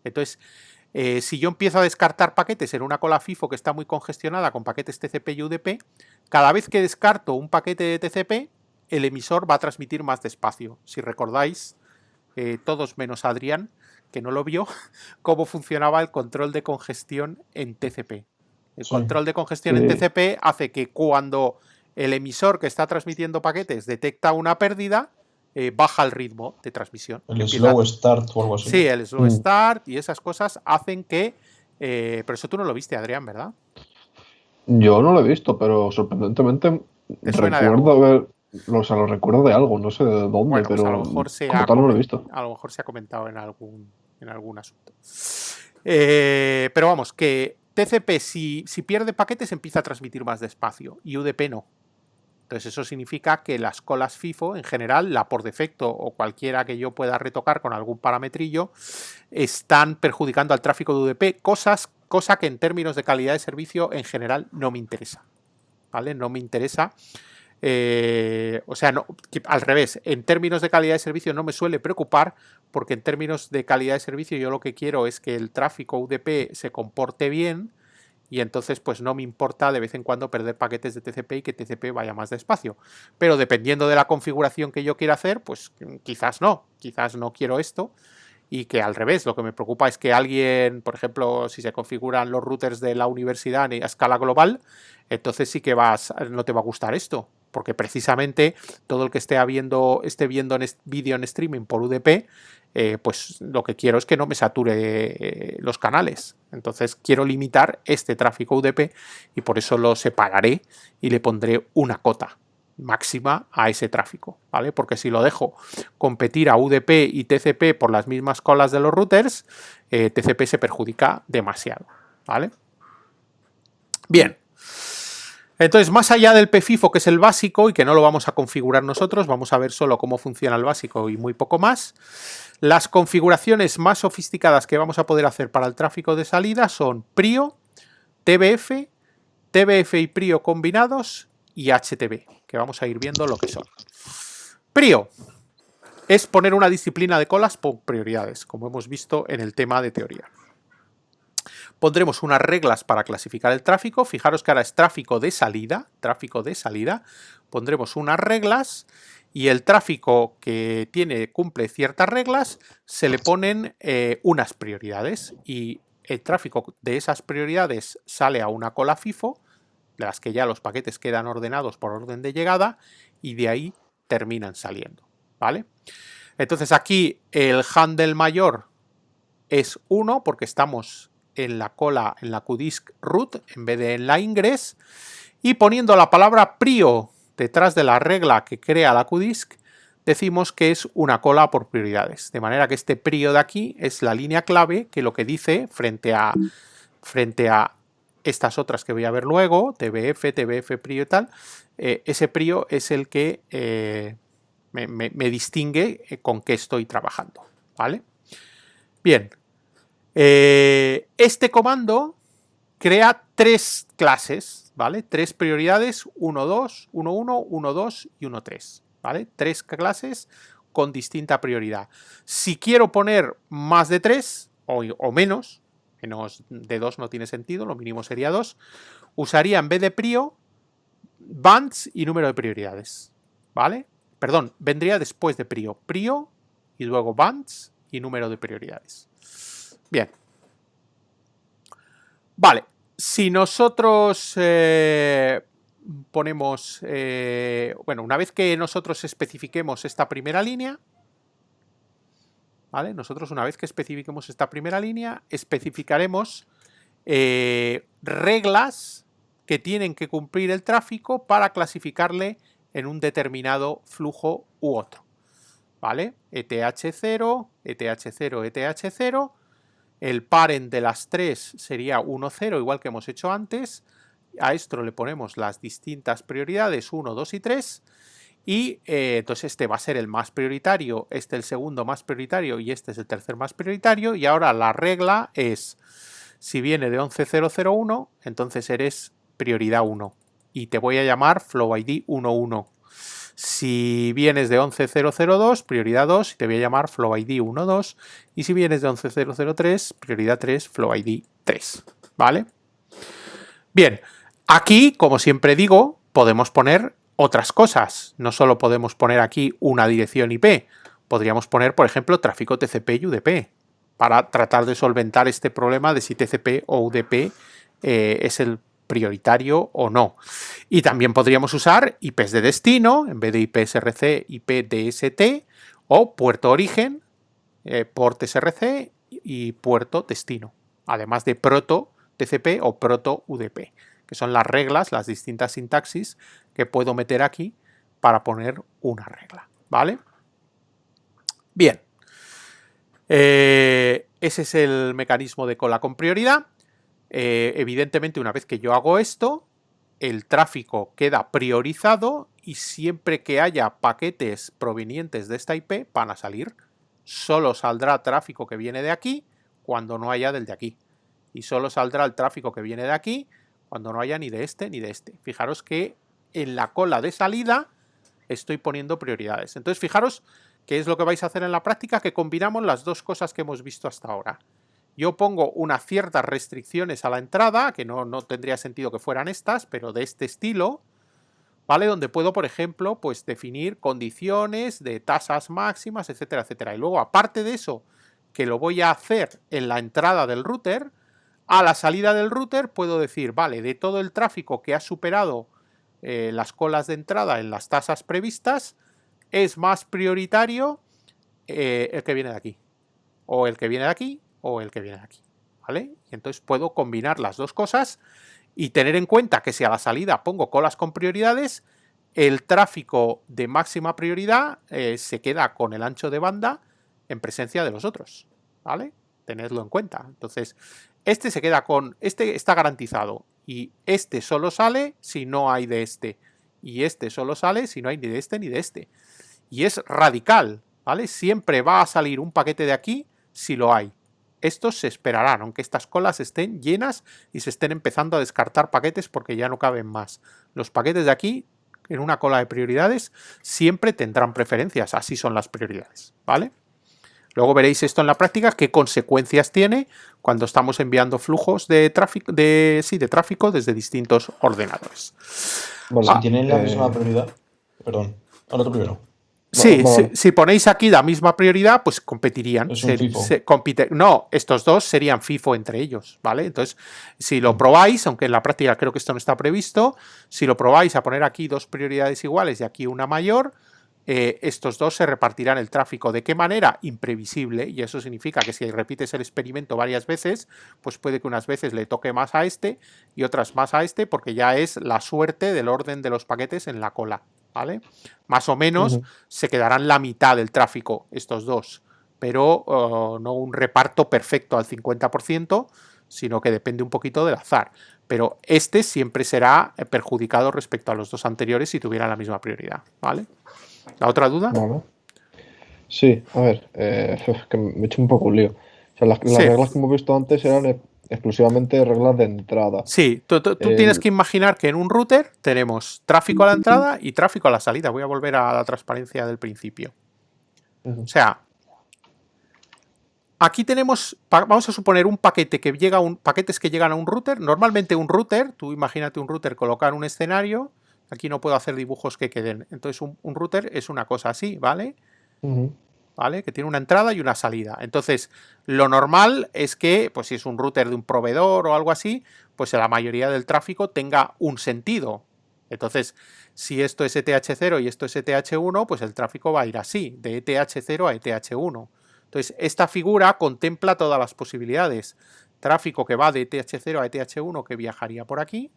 Entonces, si yo empiezo a descartar paquetes en una cola FIFO que está muy congestionada con paquetes TCP y UDP, cada vez que descarto un paquete de TCP, el emisor va a transmitir más despacio. Si recordáis, todos menos Adrián, que no lo vio, cómo funcionaba el control de congestión en TCP. El control de congestión en TCP hace que cuando el emisor que está transmitiendo paquetes detecta una pérdida, baja el ritmo de transmisión. El slow start o algo así. Sí, el slow start y esas cosas hacen que... pero eso tú no lo viste, Adrián, ¿verdad? Yo no lo he visto, pero sorprendentemente recuerdo ver... O sea, lo recuerdo de algo, no sé de dónde, bueno, pues pero a lo mejor como tal no lo he visto. A lo mejor se ha comentado en algún asunto. Pero vamos, que TCP si pierde paquetes empieza a transmitir más despacio y UDP no. Entonces eso significa que las colas FIFO en general, la por defecto o cualquiera que yo pueda retocar con algún parametrillo, están perjudicando al tráfico de UDP, cosa que en términos de calidad de servicio en general no me interesa. ¿Vale? No me interesa. O sea, no, al revés, en términos de calidad de servicio no me suele preocupar, porque en términos de calidad de servicio yo lo que quiero es que el tráfico UDP se comporte bien y entonces pues no me importa de vez en cuando perder paquetes de TCP y que TCP vaya más despacio. Pero dependiendo de la configuración que yo quiera hacer, pues quizás no quiero esto. Y que al revés, lo que me preocupa es que alguien, por ejemplo, si se configuran los routers de la universidad a escala global, entonces sí que no te va a gustar esto, porque precisamente todo el que esté viendo vídeo en streaming por UDP, pues lo que quiero es que no me sature los canales. Entonces quiero limitar este tráfico UDP y por eso lo separaré y le pondré una cota máxima a ese tráfico, ¿vale? Porque si lo dejo competir a UDP y TCP por las mismas colas de los routers, TCP se perjudica demasiado, ¿vale? Bien. Entonces, más allá del PFIFO, que es el básico y que no lo vamos a configurar nosotros, vamos a ver solo cómo funciona el básico y muy poco más. Las configuraciones más sofisticadas que vamos a poder hacer para el tráfico de salida son PRIO, TBF, TBF y PRIO combinados y HTB, que vamos a ir viendo lo que son. PRIO es poner una disciplina de colas por prioridades, como hemos visto en el tema de teoría. Pondremos unas reglas para clasificar el tráfico. Fijaros que ahora es tráfico de salida. Pondremos unas reglas y el tráfico que cumple ciertas reglas se le ponen unas prioridades y el tráfico de esas prioridades sale a una cola FIFO, de las que ya los paquetes quedan ordenados por orden de llegada y de ahí terminan saliendo, ¿vale? Entonces aquí el handle mayor es 1 porque estamos en la cola, en la QDISC root en vez de en la ingress, y poniendo la palabra PRIO detrás de la regla que crea la QDISC, decimos que es una cola por prioridades. De manera que este PRIO de aquí es la línea clave que lo que dice frente a estas otras que voy a ver luego, TBF, PRIO y tal, ese PRIO es el que me distingue con qué estoy trabajando, ¿vale? Bien. Este comando crea 3 clases, ¿vale? 3 prioridades, 1, 2, 1, 1, 1, 2 y 1, 3, ¿vale? 3 clases con distinta prioridad. Si quiero poner más de 3 o menos de 2 no tiene sentido, lo mínimo sería 2, usaría en vez de PRIO, bands y número de prioridades, ¿vale? Perdón, vendría después de PRIO. PRIO y luego bands y número de prioridades. Bien. Vale, si nosotros ponemos, bueno, una vez que nosotros especifiquemos esta primera línea, ¿vale? Nosotros una vez que especifiquemos esta primera línea, especificaremos reglas que tienen que cumplir el tráfico para clasificarle en un determinado flujo u otro, ¿vale? ETH0, ETH0, ETH0. El parent de las 3 sería 1,0, igual que hemos hecho antes. A esto le ponemos las distintas prioridades 1, 2 y 3. Y entonces este va a ser el más prioritario, este el segundo más prioritario y este es el tercer más prioritario. Y ahora la regla es, si viene de 11001, entonces eres prioridad 1 y te voy a llamar FlowID 11. Si vienes de 11002, prioridad 2 y te voy a llamar FlowID 12. Y si vienes de 11003, prioridad 3, FlowID 3. ¿Vale? Bien, aquí, como siempre digo, podemos poner otras cosas. No solo podemos poner aquí una dirección IP, podríamos poner, por ejemplo, tráfico TCP y UDP para tratar de solventar este problema de si TCP o UDP es el prioritario o no. Y también podríamos usar IPs de destino, en vez de IP SRC, IP DST, o puerto origen, port SRC y puerto destino, además de proto TCP o proto UDP, que son las reglas, las distintas sintaxis que puedo meter aquí para poner una regla, ¿vale? Bien. Ese es el mecanismo de cola con prioridad. Evidentemente, una vez que yo hago esto, el tráfico queda priorizado y siempre que haya paquetes provenientes de esta IP van a salir. Solo saldrá tráfico que viene de aquí cuando no haya del de aquí. Y solo saldrá el tráfico que viene de aquí cuando no haya ni de este ni de este. Fijaros que en la cola de salida estoy poniendo prioridades. Entonces, fijaros qué es lo que vais a hacer en la práctica, que combinamos las dos cosas que hemos visto hasta ahora. Yo pongo unas ciertas restricciones a la entrada, que no tendría sentido que fueran estas, pero de este estilo, ¿vale? Donde puedo, por ejemplo, pues definir condiciones de tasas máximas, etcétera, etcétera. Y luego, aparte de eso, que lo voy a hacer en la entrada del router, a la salida del router puedo decir, vale, de todo el tráfico que ha superado las colas de entrada en las tasas previstas, es más prioritario el que viene de aquí, o el que viene de aquí, o el que viene de aquí, ¿vale? Y entonces puedo combinar las dos cosas y tener en cuenta que si a la salida pongo colas con prioridades, el tráfico de máxima prioridad se queda con el ancho de banda en presencia de los otros, ¿vale? Tenedlo en cuenta. Entonces, este se queda con, este está garantizado y este solo sale si no hay de este y este solo sale si no hay ni de este ni de este. Y es radical, ¿vale? Siempre va a salir un paquete de aquí si lo hay. Estos se esperarán, aunque estas colas estén llenas y se estén empezando a descartar paquetes porque ya no caben más. Los paquetes de aquí, en una cola de prioridades, siempre tendrán preferencias. Así son las prioridades, ¿vale? Luego veréis esto en la práctica, qué consecuencias tiene cuando estamos enviando flujos de tráfico, de tráfico desde distintos ordenadores. Bueno, si tienen la misma prioridad. Perdón, ahora tú primero. Sí, Vale. si ponéis aquí la misma prioridad, pues competirían. Es un FIFO. No, estos dos serían FIFO entre ellos, ¿vale? Entonces, si lo probáis, aunque en la práctica creo que esto no está previsto, si lo probáis a poner aquí dos prioridades iguales y aquí una mayor, estos dos se repartirán el tráfico. ¿De qué manera? Imprevisible, y eso significa que si repites el experimento varias veces, pues puede que unas veces le toque más a este y otras más a este, porque ya es la suerte del orden de los paquetes en la cola, ¿vale? Más o menos se quedarán la mitad del tráfico estos dos, pero no un reparto perfecto al 50%, sino que depende un poquito del azar. Pero este siempre será perjudicado respecto a los dos anteriores si tuvieran la misma prioridad, ¿vale? ¿La otra duda? Vale. Sí, a ver, que me he hecho un poco un lío. O sea, las Sí. reglas que hemos visto antes eran exclusivamente reglas de entrada. Sí, tú tienes que imaginar que en un router tenemos tráfico a la entrada y tráfico a la salida. Voy a volver a la transparencia del principio. O sea, aquí tenemos, vamos a suponer un paquete que llega paquetes que llegan a un router. Normalmente un router, tú imagínate un router colocar un escenario. Aquí no puedo hacer dibujos que queden. Entonces un router es una cosa así, ¿vale? ¿Vale? Que tiene una entrada y una salida. Entonces, lo normal es que, pues si es un router de un proveedor o algo así, pues la mayoría del tráfico tenga un sentido. Entonces, si esto es ETH0 y esto es ETH1, pues el tráfico va a ir así, de ETH0 a ETH1. Entonces, esta figura contempla todas las posibilidades. Tráfico que va de ETH0 a ETH1 que viajaría por aquí,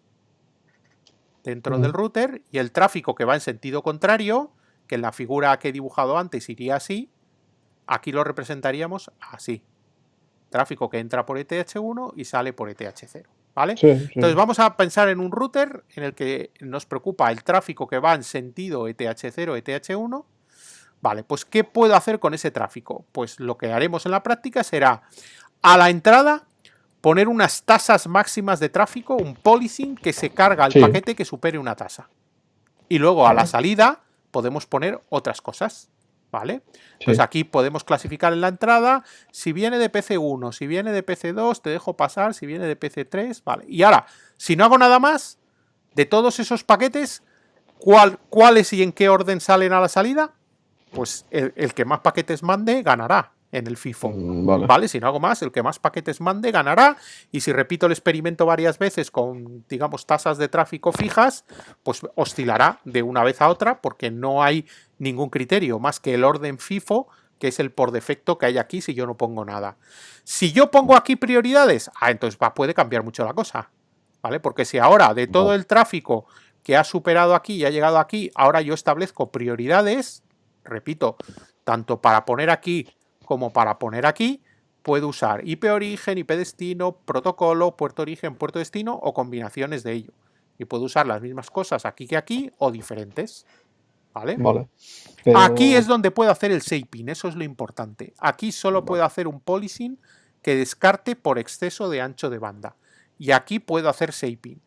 dentro del router, y el tráfico que va en sentido contrario, que en la figura que he dibujado antes iría así, aquí lo representaríamos así. Tráfico que entra por ETH1 y sale por ETH0. ¿vale? Sí, sí. Entonces vamos a pensar en un router en el que nos preocupa el tráfico que va en sentido ETH0, ETH1. Vale, pues ¿qué puedo hacer con ese tráfico? Pues lo que haremos en la práctica será a la entrada poner unas tasas máximas de tráfico, un policing que se carga al Sí. paquete que supere una tasa. Y luego a la Vale. salida podemos poner otras cosas, ¿vale? Entonces Sí. aquí podemos clasificar en la entrada si viene de PC1, si viene de PC2, te dejo pasar, si viene de PC3, ¿vale? Y ahora, si no hago nada más, de todos esos paquetes, ¿cuáles y en qué orden salen a la salida? Pues el que más paquetes mande ganará en el FIFO. Vale. ¿Vale? Si no hago más, el que más paquetes mande ganará. Y si repito el experimento varias veces con, digamos, tasas de tráfico fijas, pues oscilará de una vez a otra porque no hay ningún criterio más que el orden FIFO, que es el por defecto que hay aquí si yo no pongo nada. Si yo pongo aquí prioridades, entonces puede cambiar mucho la cosa. ¿Vale? Porque si ahora de todo el tráfico que ha superado aquí y ha llegado aquí, ahora yo establezco prioridades, repito, tanto para poner aquí como para poner aquí, puedo usar IP origen, IP destino, protocolo, puerto origen, puerto destino o combinaciones de ello. Y puedo usar las mismas cosas aquí que aquí o diferentes. ¿Vale? Vale. Pero... Aquí es donde puedo hacer el shaping, eso es lo importante. Aquí solo puedo hacer un policing que descarte por exceso de ancho de banda. Y aquí puedo hacer shaping.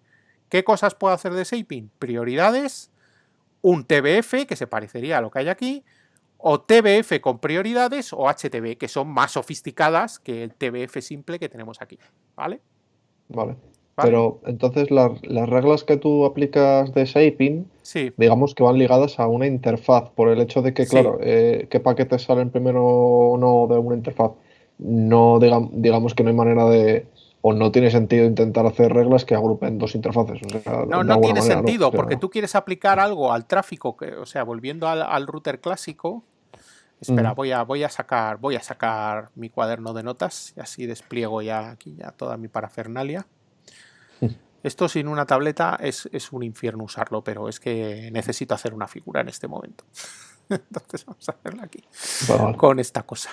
¿Qué cosas puedo hacer de shaping? Prioridades, un TBF, que se parecería a lo que hay aquí, o TBF con prioridades, o HTB, que son más sofisticadas que el TBF simple que tenemos aquí. ¿Vale? Vale. ¿Vale? Pero entonces las reglas que tú aplicas de shaping, Sí, digamos que van ligadas a una interfaz, por el hecho de que, Sí. claro, qué paquetes salen primero o no de una interfaz. No digamos que no hay manera de, o no tiene sentido intentar hacer reglas que agrupen dos interfaces. O sea, de no alguna tiene manera, sentido, ¿no? O sea, porque tú quieres aplicar algo al tráfico, o sea, volviendo al router clásico. Espera, voy a sacar mi cuaderno de notas y así despliego ya aquí ya toda mi parafernalia. Esto sin una tableta es un infierno usarlo, pero es que necesito hacer una figura en este momento. Entonces vamos a hacerla aquí vale. con esta cosa.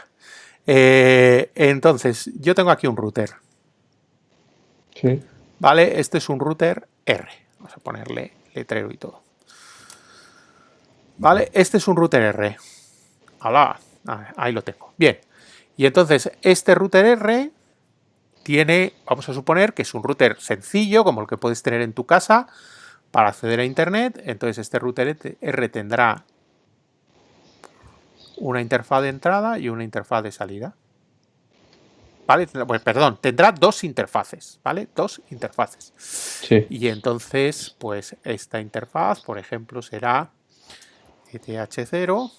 Entonces, yo tengo aquí un router. Sí. ¿Vale? Este es un router R. Vamos a ponerle letrero y todo. ¿Vale? Este es un router R. ¡Hala! Ahí lo tengo. Bien. Y entonces, este router R tiene, vamos a suponer que es un router sencillo, como el que puedes tener en tu casa, para acceder a Internet. Entonces, este router R tendrá una interfaz de entrada y una interfaz de salida. ¿Vale? Pues, perdón, tendrá dos interfaces, ¿vale? Dos interfaces. Sí. Y entonces, pues esta interfaz, por ejemplo, será ETH0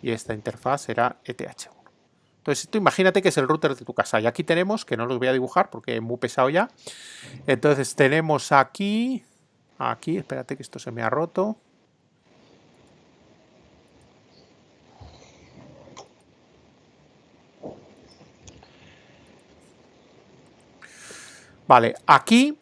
y esta interfaz será ETH1. Entonces, tú imagínate que es el router de tu casa. Y aquí tenemos, que no los voy a dibujar porque es muy pesado ya. Entonces, tenemos aquí, espérate que esto se me ha roto. Vale, aquí,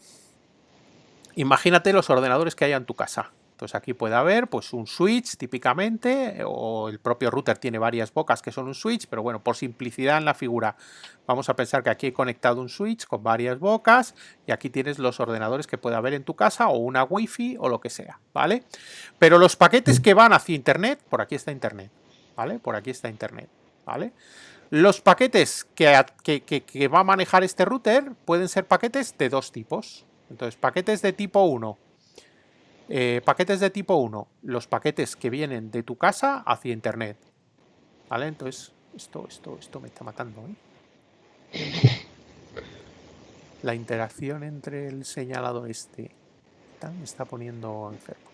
imagínate los ordenadores que hay en tu casa. Entonces aquí puede haber pues un switch típicamente, o el propio router tiene varias bocas que son un switch, pero bueno, por simplicidad en la figura vamos a pensar que aquí he conectado un switch con varias bocas y aquí tienes los ordenadores que puede haber en tu casa o una wifi o lo que sea, ¿vale? Pero los paquetes que van hacia internet, por aquí está internet, ¿vale? Por aquí está internet, ¿vale? Los paquetes que va a manejar este router pueden ser paquetes de dos tipos. Entonces, paquetes de tipo 1. Paquetes de tipo 1, los paquetes que vienen de tu casa hacia internet. ¿Vale? Entonces, esto me está matando, ¿eh? La interacción entre el señalado me está poniendo enfermo.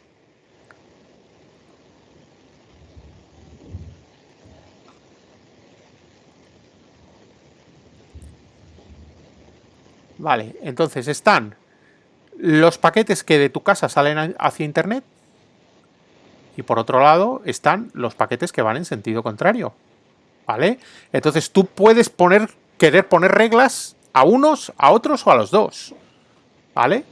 Vale, entonces están los paquetes que de tu casa salen hacia internet y por otro lado están los paquetes que van en sentido contrario, ¿vale? Entonces tú puedes querer poner reglas a unos, a otros o a los dos, ¿vale?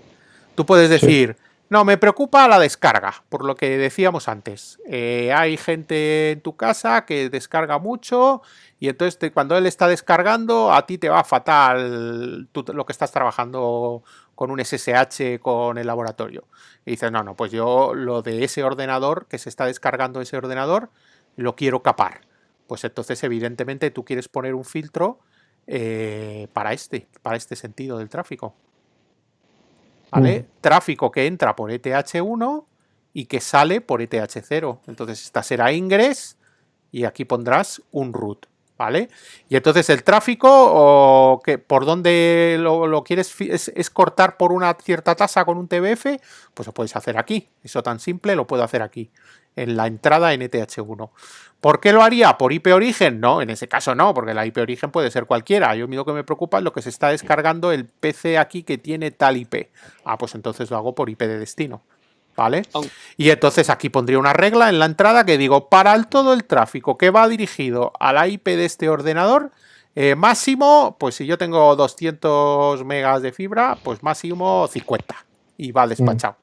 Tú puedes decir, No, me preocupa la descarga, por lo que decíamos antes. Hay gente en tu casa que descarga mucho y entonces cuando él está descargando a ti te va fatal lo que estás trabajando con un SSH con el laboratorio. Y dices, no, pues yo lo de ese ordenador, que se está descargando ese ordenador, lo quiero capar. Pues entonces evidentemente tú quieres poner un filtro para este sentido del tráfico. ¿Vale? Tráfico que entra por ETH1 y que sale por ETH0. Entonces esta será ingress y aquí pondrás un root, ¿vale? Y entonces el tráfico, que por donde lo quieres es cortar por una cierta tasa con un TBF, pues lo puedes hacer aquí. Eso tan simple lo puedo hacer aquí, en la entrada en ETH1. ¿Por qué lo haría? ¿Por IP origen? No, en ese caso no, porque la IP origen puede ser cualquiera. Yo lo que me preocupa es lo que se está descargando el PC aquí que tiene tal IP. Pues entonces lo hago por IP de destino. ¿Vale? Y entonces aquí pondría una regla en la entrada que digo, para todo el tráfico que va dirigido a la IP de este ordenador, máximo, pues si yo tengo 200 megas de fibra, pues máximo 50 y va despachado.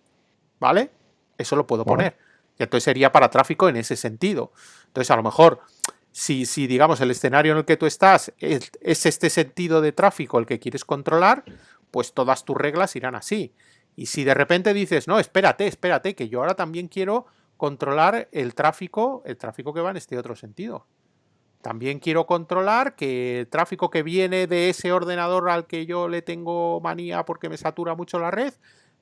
¿Vale? Eso lo puedo poner. Y entonces sería para tráfico en ese sentido. Entonces a lo mejor, si digamos el escenario en el que tú estás es este sentido de tráfico el que quieres controlar, pues todas tus reglas irán así. Y si de repente dices, no, espérate, que yo ahora también quiero controlar el tráfico que va en este otro sentido. También quiero controlar que el tráfico que viene de ese ordenador al que yo le tengo manía porque me satura mucho la red,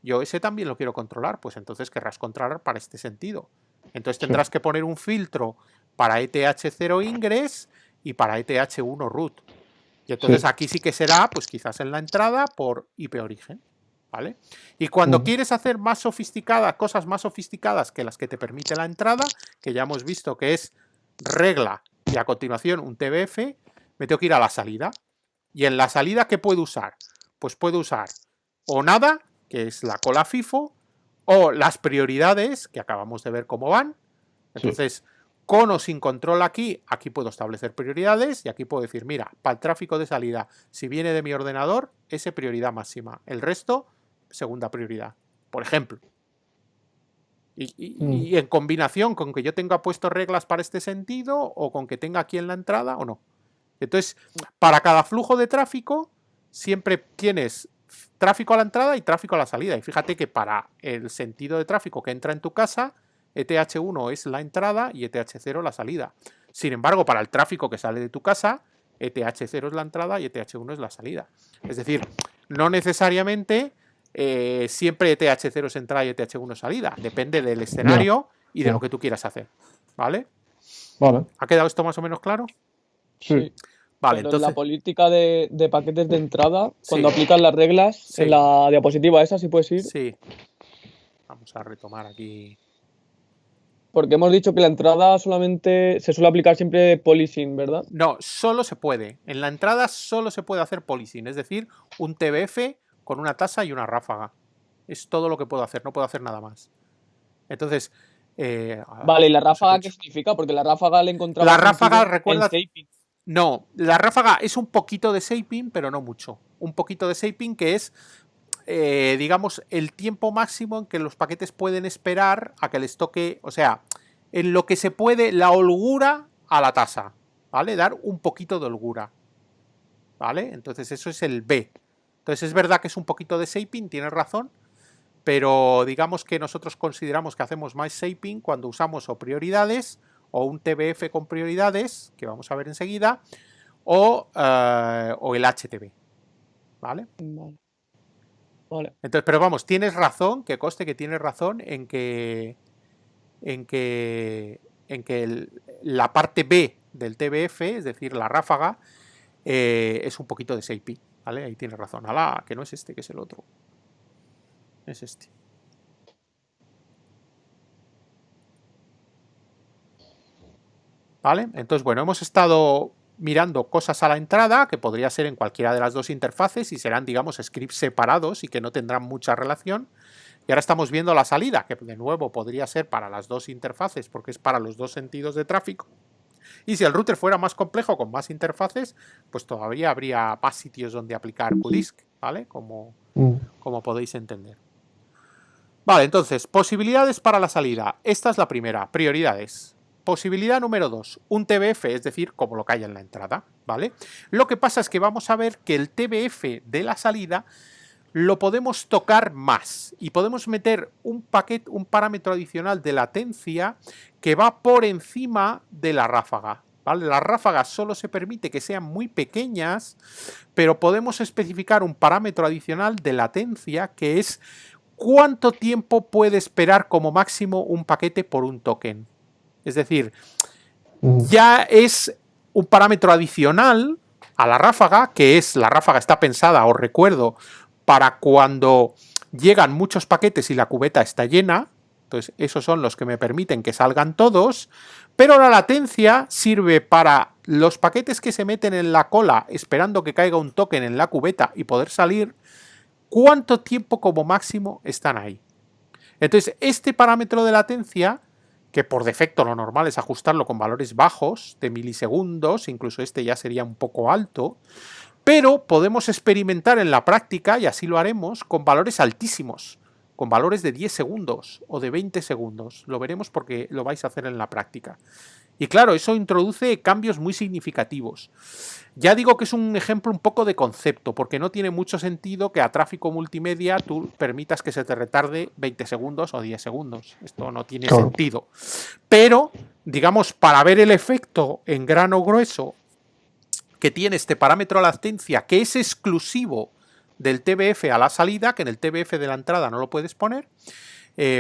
yo ese también lo quiero controlar, pues entonces querrás controlar para este sentido. Entonces tendrás que poner un filtro para ETH0 ingress y para ETH1 root. Y entonces aquí sí que será, pues quizás en la entrada por IP origen. ¿Vale? Y cuando quieres hacer más sofisticadas, cosas más sofisticadas que las que te permite la entrada, que ya hemos visto que es regla y a continuación un TBF, me tengo que ir a la salida. Y en la salida, ¿qué puedo usar? Pues puedo usar o nada, que es la cola FIFO, o las prioridades, que acabamos de ver cómo van. Entonces, con o sin control aquí puedo establecer prioridades y aquí puedo decir, mira, para el tráfico de salida, si viene de mi ordenador, ese prioridad máxima. El resto, segunda prioridad, por ejemplo. Y en combinación con que yo tenga puesto reglas para este sentido o con que tenga aquí en la entrada o no. Entonces, para cada flujo de tráfico, siempre tienes tráfico a la entrada y tráfico a la salida. Y fíjate que para el sentido de tráfico que entra en tu casa, ETH1 es la entrada y ETH0 la salida. Sin embargo, para el tráfico que sale de tu casa, ETH0 es la entrada y ETH1 es la salida. Es decir, no necesariamente siempre ETH0 es entrada y ETH1 es salida. Depende del escenario y de lo que tú quieras hacer. ¿Vale? Vale. ¿Ha quedado esto más o menos claro? Sí. Vale, pero entonces, en la política de paquetes de entrada, cuando aplicas las reglas, en la diapositiva esa, ¿sí puedes ir? Sí. Vamos a retomar aquí. Porque hemos dicho que la entrada solamente se suele aplicar siempre policing, ¿verdad? No, solo se puede. En la entrada solo se puede hacer policing, es decir, un TBF con una tasa y una ráfaga. Es todo lo que puedo hacer, no puedo hacer nada más. Entonces, vale, ¿y la ráfaga qué significa? Porque la ráfaga le encontraba la ráfaga, recuerda. shaping. No, la ráfaga es un poquito de shaping, pero no mucho. Un poquito de shaping que es, digamos, el tiempo máximo en que los paquetes pueden esperar a que les toque, o sea, en lo que se puede, la holgura a la tasa, ¿vale? Dar un poquito de holgura, ¿vale? Entonces eso es el B. Entonces es verdad que es un poquito de shaping, tienes razón, pero digamos que nosotros consideramos que hacemos más shaping cuando usamos o prioridades, o un TBF con prioridades, que vamos a ver enseguida, o el HTB, ¿vale? Vale. Entonces, pero vamos, tienes razón, que conste que tienes razón en que la parte B del TBF, es decir, la ráfaga, es un poquito de shaping, ¿vale? Ahí tienes razón. Alá, que no es este, que es el otro. Es este. ¿Vale? Entonces, bueno, hemos estado mirando cosas a la entrada, que podría ser en cualquiera de las dos interfaces y serán, digamos, scripts separados y que no tendrán mucha relación. Y ahora estamos viendo la salida, que de nuevo podría ser para las dos interfaces, porque es para los dos sentidos de tráfico. Y si el router fuera más complejo, con más interfaces, pues todavía habría más sitios donde aplicar QDISC, ¿vale? Como podéis entender. Vale, entonces, posibilidades para la salida. Esta es la primera, prioridades. Posibilidad número 2, un TBF, es decir, como lo que hay en la entrada, ¿vale? Lo que pasa es que vamos a ver que el TBF de la salida lo podemos tocar más y podemos meter un parámetro adicional de latencia que va por encima de la ráfaga, ¿vale? Las ráfagas solo se permite que sean muy pequeñas, pero podemos especificar un parámetro adicional de latencia que es cuánto tiempo puede esperar como máximo un paquete por un token. Es decir, ya es un parámetro adicional a la ráfaga, que es la ráfaga está pensada, os recuerdo, para cuando llegan muchos paquetes y la cubeta está llena. Entonces, esos son los que me permiten que salgan todos. Pero la latencia sirve para los paquetes que se meten en la cola esperando que caiga un token en la cubeta y poder salir. ¿Cuánto tiempo como máximo están ahí? Entonces, este parámetro de latencia, que por defecto lo normal es ajustarlo con valores bajos de milisegundos, incluso este ya sería un poco alto, pero podemos experimentar en la práctica, y así lo haremos, con valores altísimos, con valores de 10 segundos o de 20 segundos. Lo veremos porque lo vais a hacer en la práctica. Y claro, eso introduce cambios muy significativos. Ya digo que es un ejemplo un poco de concepto, porque no tiene mucho sentido que a tráfico multimedia tú permitas que se te retarde 20 segundos o 10 segundos. Esto no tiene sentido. Pero, digamos, para ver el efecto en grano grueso que tiene este parámetro de latencia, que es exclusivo del TBF a la salida, que en el TBF de la entrada no lo puedes poner,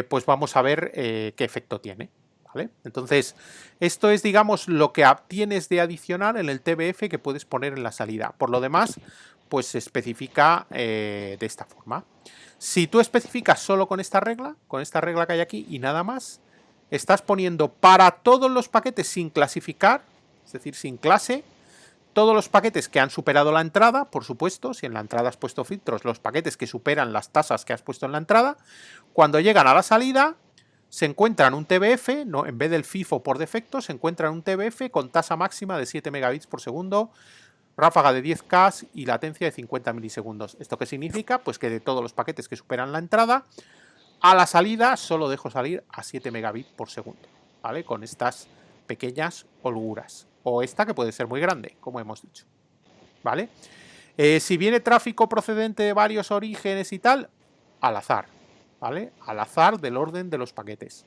pues vamos a ver qué efecto tiene. ¿Vale? Entonces, esto es, digamos, lo que tienes de adicional en el TBF que puedes poner en la salida. Por lo demás, pues se especifica de esta forma. Si tú especificas solo con esta regla que hay aquí y nada más, estás poniendo para todos los paquetes sin clasificar, es decir, sin clase, todos los paquetes que han superado la entrada, por supuesto, si en la entrada has puesto filtros, los paquetes que superan las tasas que has puesto en la entrada, cuando llegan a la salida, se encuentran un TBF, no, en vez del FIFO por defecto, se encuentran un TBF con tasa máxima de 7 megabits por segundo, ráfaga de 10K y latencia de 50 milisegundos. ¿Esto qué significa? Pues que de todos los paquetes que superan la entrada, a la salida solo dejo salir a 7 megabits por segundo, ¿vale? Con estas pequeñas holguras. O esta que puede ser muy grande, como hemos dicho, ¿vale? Si viene tráfico procedente de varios orígenes y tal, al azar, ¿vale? Al azar del orden de los paquetes.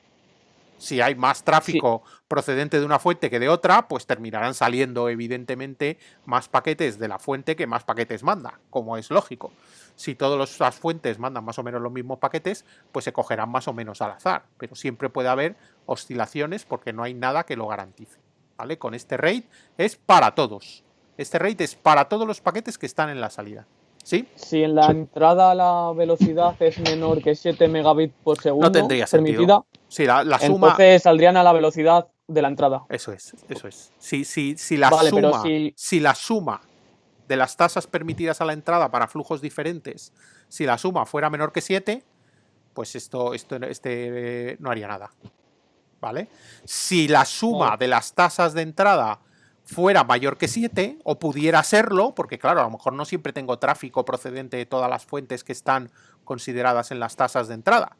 Si hay más tráfico procedente de una fuente que de otra, pues terminarán saliendo evidentemente más paquetes de la fuente que más paquetes manda, como es lógico. Si todas las fuentes mandan más o menos los mismos paquetes, pues se cogerán más o menos al azar, pero siempre puede haber oscilaciones porque no hay nada que lo garantice, ¿vale? Con este rate es para todos. Este rate es para todos los paquetes que están en la salida. ¿Sí? Si en la entrada la velocidad es menor que 7 megabits por segundo, No tendría permitida, sentido. Sí, la suma. Entonces saldrían a la velocidad de la entrada. Eso es, eso es. Si la Vale, suma, pero si la suma de las tasas permitidas a la entrada para flujos diferentes, si la suma fuera menor que 7, pues este no haría nada. ¿Vale? Si la suma de las tasas de entrada fuera mayor que 7, o pudiera serlo, porque claro, a lo mejor no siempre tengo tráfico procedente de todas las fuentes que están consideradas en las tasas de entrada.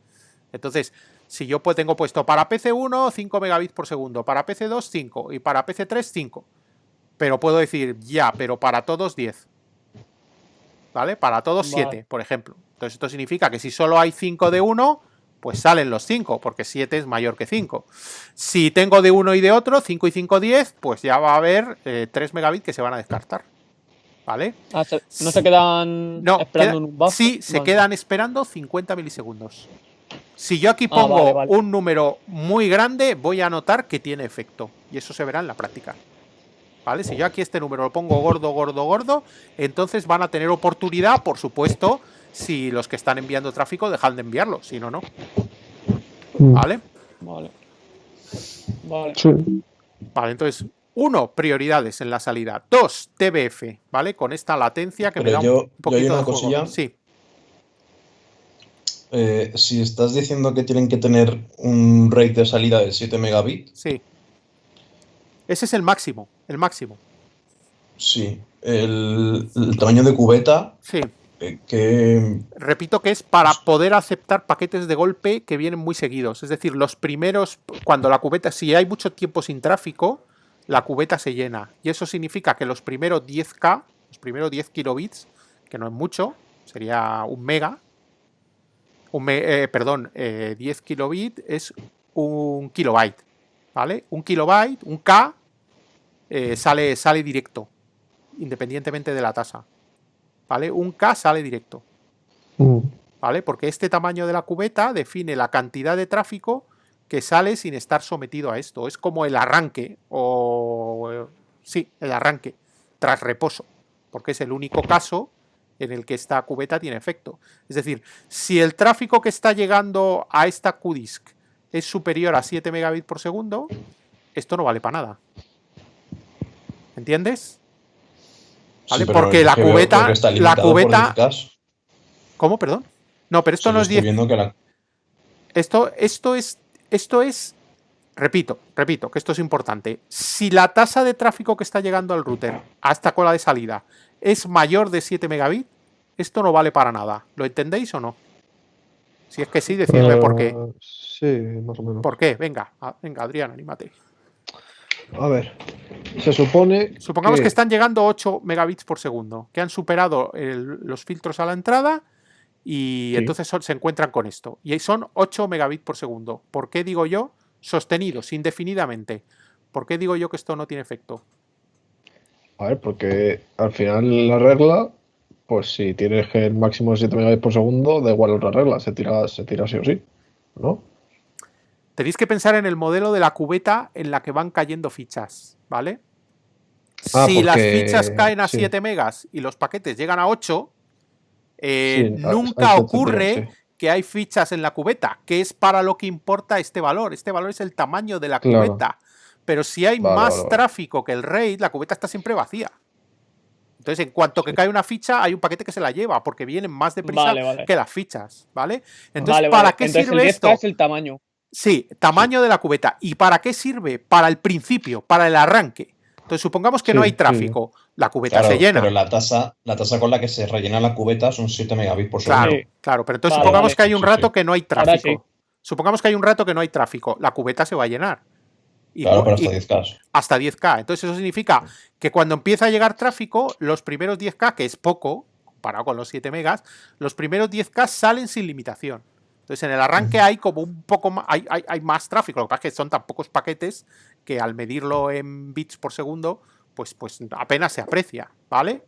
Entonces, si yo tengo puesto para PC1 5 megabits por segundo, para PC2 5 y para PC3 5, pero puedo decir ya, pero para todos 10, ¿vale? Para todos 7, por ejemplo. Entonces esto significa que si solo hay 5 de uno, pues salen los 5, porque 7 es mayor que 5. Si tengo de uno y de otro, 5 y 5, 10, pues ya va a haber 3 megabits que se van a descartar. ¿Vale? ¿No se quedan esperando en un buffer? Sí, se quedan esperando 50 milisegundos. Si yo aquí pongo un número muy grande, voy a notar que tiene efecto. Y eso se verá en la práctica. ¿Vale? Si yo aquí este número lo pongo gordo, gordo, gordo, entonces van a tener oportunidad, por supuesto, si los que están enviando tráfico dejan de enviarlo. Si no, no. ¿Vale? Vale. Sí. Vale, entonces, 1, prioridades en la salida. 2, TBF, ¿vale? Con esta latencia que me da un poquito yo hay una de juego. cosilla. Sí. Si estás diciendo que tienen que tener un rate de salida de 7 megabits. Sí. Ese es el máximo. El máximo. Sí. El tamaño de cubeta. Sí. que Repito que es para poder aceptar paquetes de golpe que vienen muy seguidos. Es decir, los primeros, cuando la cubeta, si hay mucho tiempo sin tráfico, la cubeta se llena. Y eso significa que los primeros 10K, los primeros 10 kilobits, que no es mucho, sería un mega, 10 kilobits es un kilobyte, ¿vale? Un kilobyte, un K, sale directo, independientemente de la tasa, ¿vale? Un K sale directo, ¿vale? Porque este tamaño de la cubeta define la cantidad de tráfico que sale sin estar sometido a esto. Es como el arranque, sí, el arranque, tras reposo, porque es el único caso en el que esta cubeta tiene efecto. Es decir, si el tráfico que está llegando a esta QDISC es superior a 7 megabits por segundo, esto no vale para nada. ¿Entiendes? ¿Vale? sí, pero Porque es la que veo cubeta, que está la limitado por cubeta, 10K. ¿cómo? Perdón. No, pero esto Sí, no yo es estoy 10. viendo que la... Esto es, repito, que esto es importante. Si la tasa de tráfico que está llegando al router a esta cola de salida es mayor de 7 megabits, esto no vale para nada. ¿Lo entendéis o no? Si es que sí, decidme por qué. Sí, más o menos. ¿Por qué? Venga, venga, Adrián, anímate. A ver, se supone Supongamos que están llegando 8 megabits por segundo, que han superado los filtros a la entrada y Sí. entonces se encuentran con esto. Y son 8 megabits por segundo. ¿Por qué digo yo sostenidos indefinidamente? ¿Por qué digo yo que esto no tiene efecto? A ver, porque al final la regla, pues si tienes el máximo de 7 megabits por segundo, da igual otra regla, se tira sí o sí, ¿no? Tenéis que pensar en el modelo de la cubeta en la que van cayendo fichas, ¿vale? Si las fichas caen a sí, 7 megas y los paquetes llegan a 8, sí, ahí nunca se ocurre tiran, sí. que hay fichas en la cubeta, que es para lo que importa este valor. Este valor es el tamaño de la Claro. cubeta. Pero si hay más tráfico que el RAID, la cubeta está siempre vacía. Entonces, en cuanto que cae una ficha, hay un paquete que se la lleva, porque vienen más deprisa que las fichas, ¿vale? Entonces, ¿para qué Entonces, sirve el 10K esto? es el tamaño. Sí, tamaño de la cubeta. ¿Y para qué sirve? Para el principio, para el arranque. Entonces, supongamos que no hay tráfico, la cubeta se llena. Pero la tasa con la que se rellena la cubeta son 7 megabits por segundo. Claro, pero entonces supongamos que hay un rato que no hay tráfico. Supongamos que hay un rato que no hay tráfico, la cubeta se va a llenar. Claro, pero hasta 10K. Hasta 10K. Entonces eso significa que cuando empieza a llegar tráfico, los primeros 10K, que es poco, comparado con los 7 megas, los primeros 10K salen sin limitación. Entonces en el arranque hay como un poco más, hay más tráfico. Lo que pasa es que son tan pocos paquetes que al medirlo en bits por segundo, pues apenas se aprecia, ¿vale?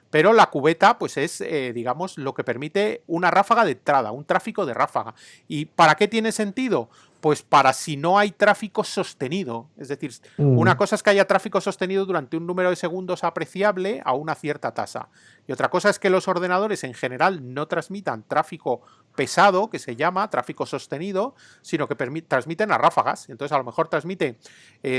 Pero la cubeta, pues es, digamos, lo que permite una ráfaga de entrada, un tráfico de ráfaga. ¿Y para qué tiene sentido? Pues para si no hay tráfico sostenido. Es decir, una cosa es que haya tráfico sostenido durante un número de segundos apreciable a una cierta tasa. Y otra cosa es que los ordenadores en general no transmitan tráfico pesado, que se llama tráfico sostenido, sino que transmiten a ráfagas. Entonces a lo mejor transmite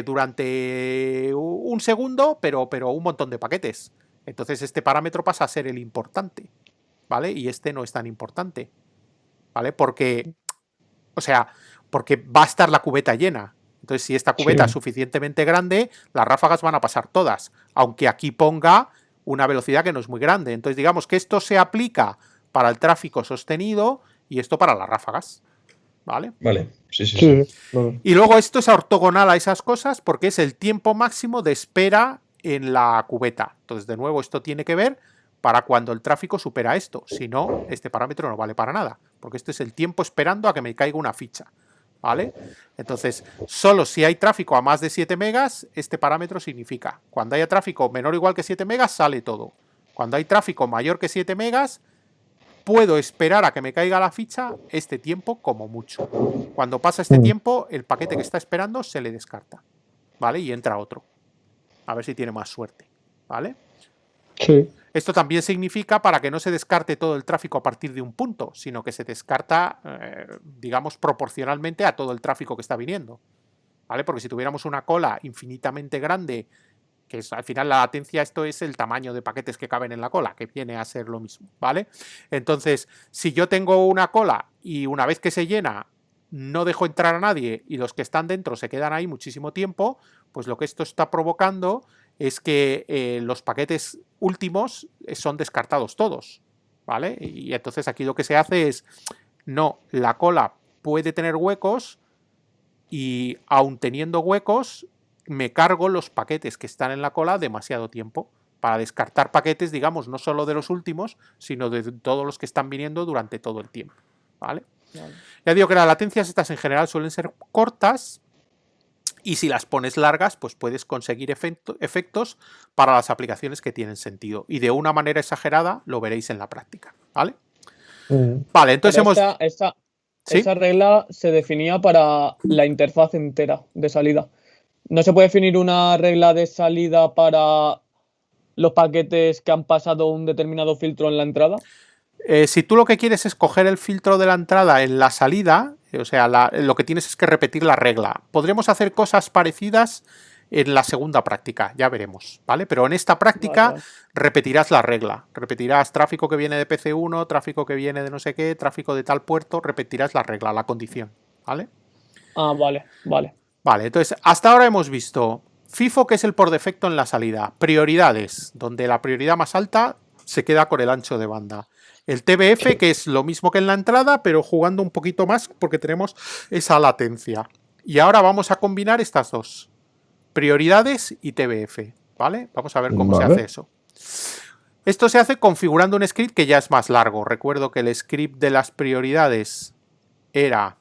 durante un segundo, pero un montón de paquetes. Entonces este parámetro pasa a ser el importante, ¿vale? Y este no es tan importante, ¿vale? Porque va a estar la cubeta llena. Entonces, si esta cubeta es suficientemente grande, las ráfagas van a pasar todas, aunque aquí ponga una velocidad que no es muy grande. Entonces, digamos que esto se aplica para el tráfico sostenido y esto para las ráfagas, ¿vale? Vale, sí. Vale. Y luego esto es ortogonal a esas cosas porque es el tiempo máximo de espera en la cubeta. Entonces, de nuevo, esto tiene que ver para cuando el tráfico supera esto. Si no, este parámetro no vale para nada, porque este es el tiempo esperando a que me caiga una ficha, ¿vale? Entonces, solo si hay tráfico a más de 7 megas, este parámetro significa. Cuando haya tráfico menor o igual que 7 megas, sale todo. Cuando hay tráfico mayor que 7 megas, puedo esperar a que me caiga la ficha este tiempo como mucho. Cuando pasa este tiempo, el paquete que está esperando se le descarta, ¿vale? Y entra otro. A ver si tiene más suerte, ¿vale? Sí. Esto también significa para que no se descarte todo el tráfico a partir de un punto, sino que se descarta, digamos, proporcionalmente a todo el tráfico que está viniendo, ¿vale? Porque si tuviéramos una cola infinitamente grande, que es, al final la latencia, esto es el tamaño de paquetes que caben en la cola, que viene a ser lo mismo, ¿vale? Entonces, si yo tengo una cola y una vez que se llena no dejo entrar a nadie y los que están dentro se quedan ahí muchísimo tiempo, pues lo que esto está provocando es que los paquetes últimos son descartados todos, ¿vale? Y entonces aquí lo que se hace es, no, la cola puede tener huecos y aun teniendo huecos, me cargo los paquetes que están en la cola demasiado tiempo para descartar paquetes, digamos, no solo de los últimos, sino de todos los que están viniendo durante todo el tiempo, ¿vale? Vale. Ya digo que las latencias estas en general suelen ser cortas y si las pones largas, pues puedes conseguir efectos para las aplicaciones que tienen sentido. Y de una manera exagerada lo veréis en la práctica, ¿vale? Vale, entonces Pero hemos... ¿Sí? esa regla se definía para la interfaz entera de salida. ¿No se puede definir una regla de salida para los paquetes que han pasado un determinado filtro en la entrada? Si tú lo que quieres es coger el filtro de la entrada en la salida, o sea, lo que tienes es que repetir la regla. Podremos hacer cosas parecidas en la segunda práctica, ya veremos, ¿vale? Pero en esta práctica Vale. repetirás la regla. Repetirás tráfico que viene de PC1, tráfico que viene de no sé qué, tráfico de tal puerto, repetirás la regla, la condición, ¿vale? Ah, vale. Vale, entonces, hasta ahora hemos visto FIFO, que es el por defecto en la salida. Prioridades, donde la prioridad más alta se queda con el ancho de banda. El TBF, que es lo mismo que en la entrada, pero jugando un poquito más porque tenemos esa latencia. Y ahora vamos a combinar estas dos. Prioridades y TBF, ¿vale? Vamos a ver cómo se hace eso. Esto se hace configurando un script que ya es más largo. Recuerdo que el script de las prioridades era...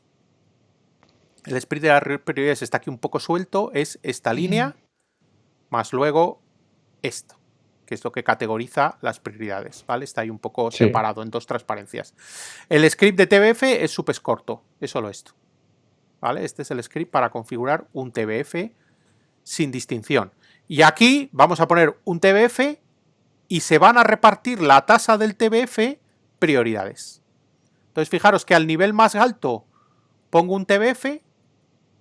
El script de las prioridades está aquí un poco suelto. Es esta línea más luego esto, que es lo que categoriza las prioridades, ¿vale? Está ahí un poco separado en dos transparencias. El script de TBF es súper corto, es solo esto, ¿vale? Este es el script para configurar un TBF sin distinción. Y aquí vamos a poner un TBF y se van a repartir la tasa del TBF prioridades. Entonces, fijaros que al nivel más alto pongo un TBF,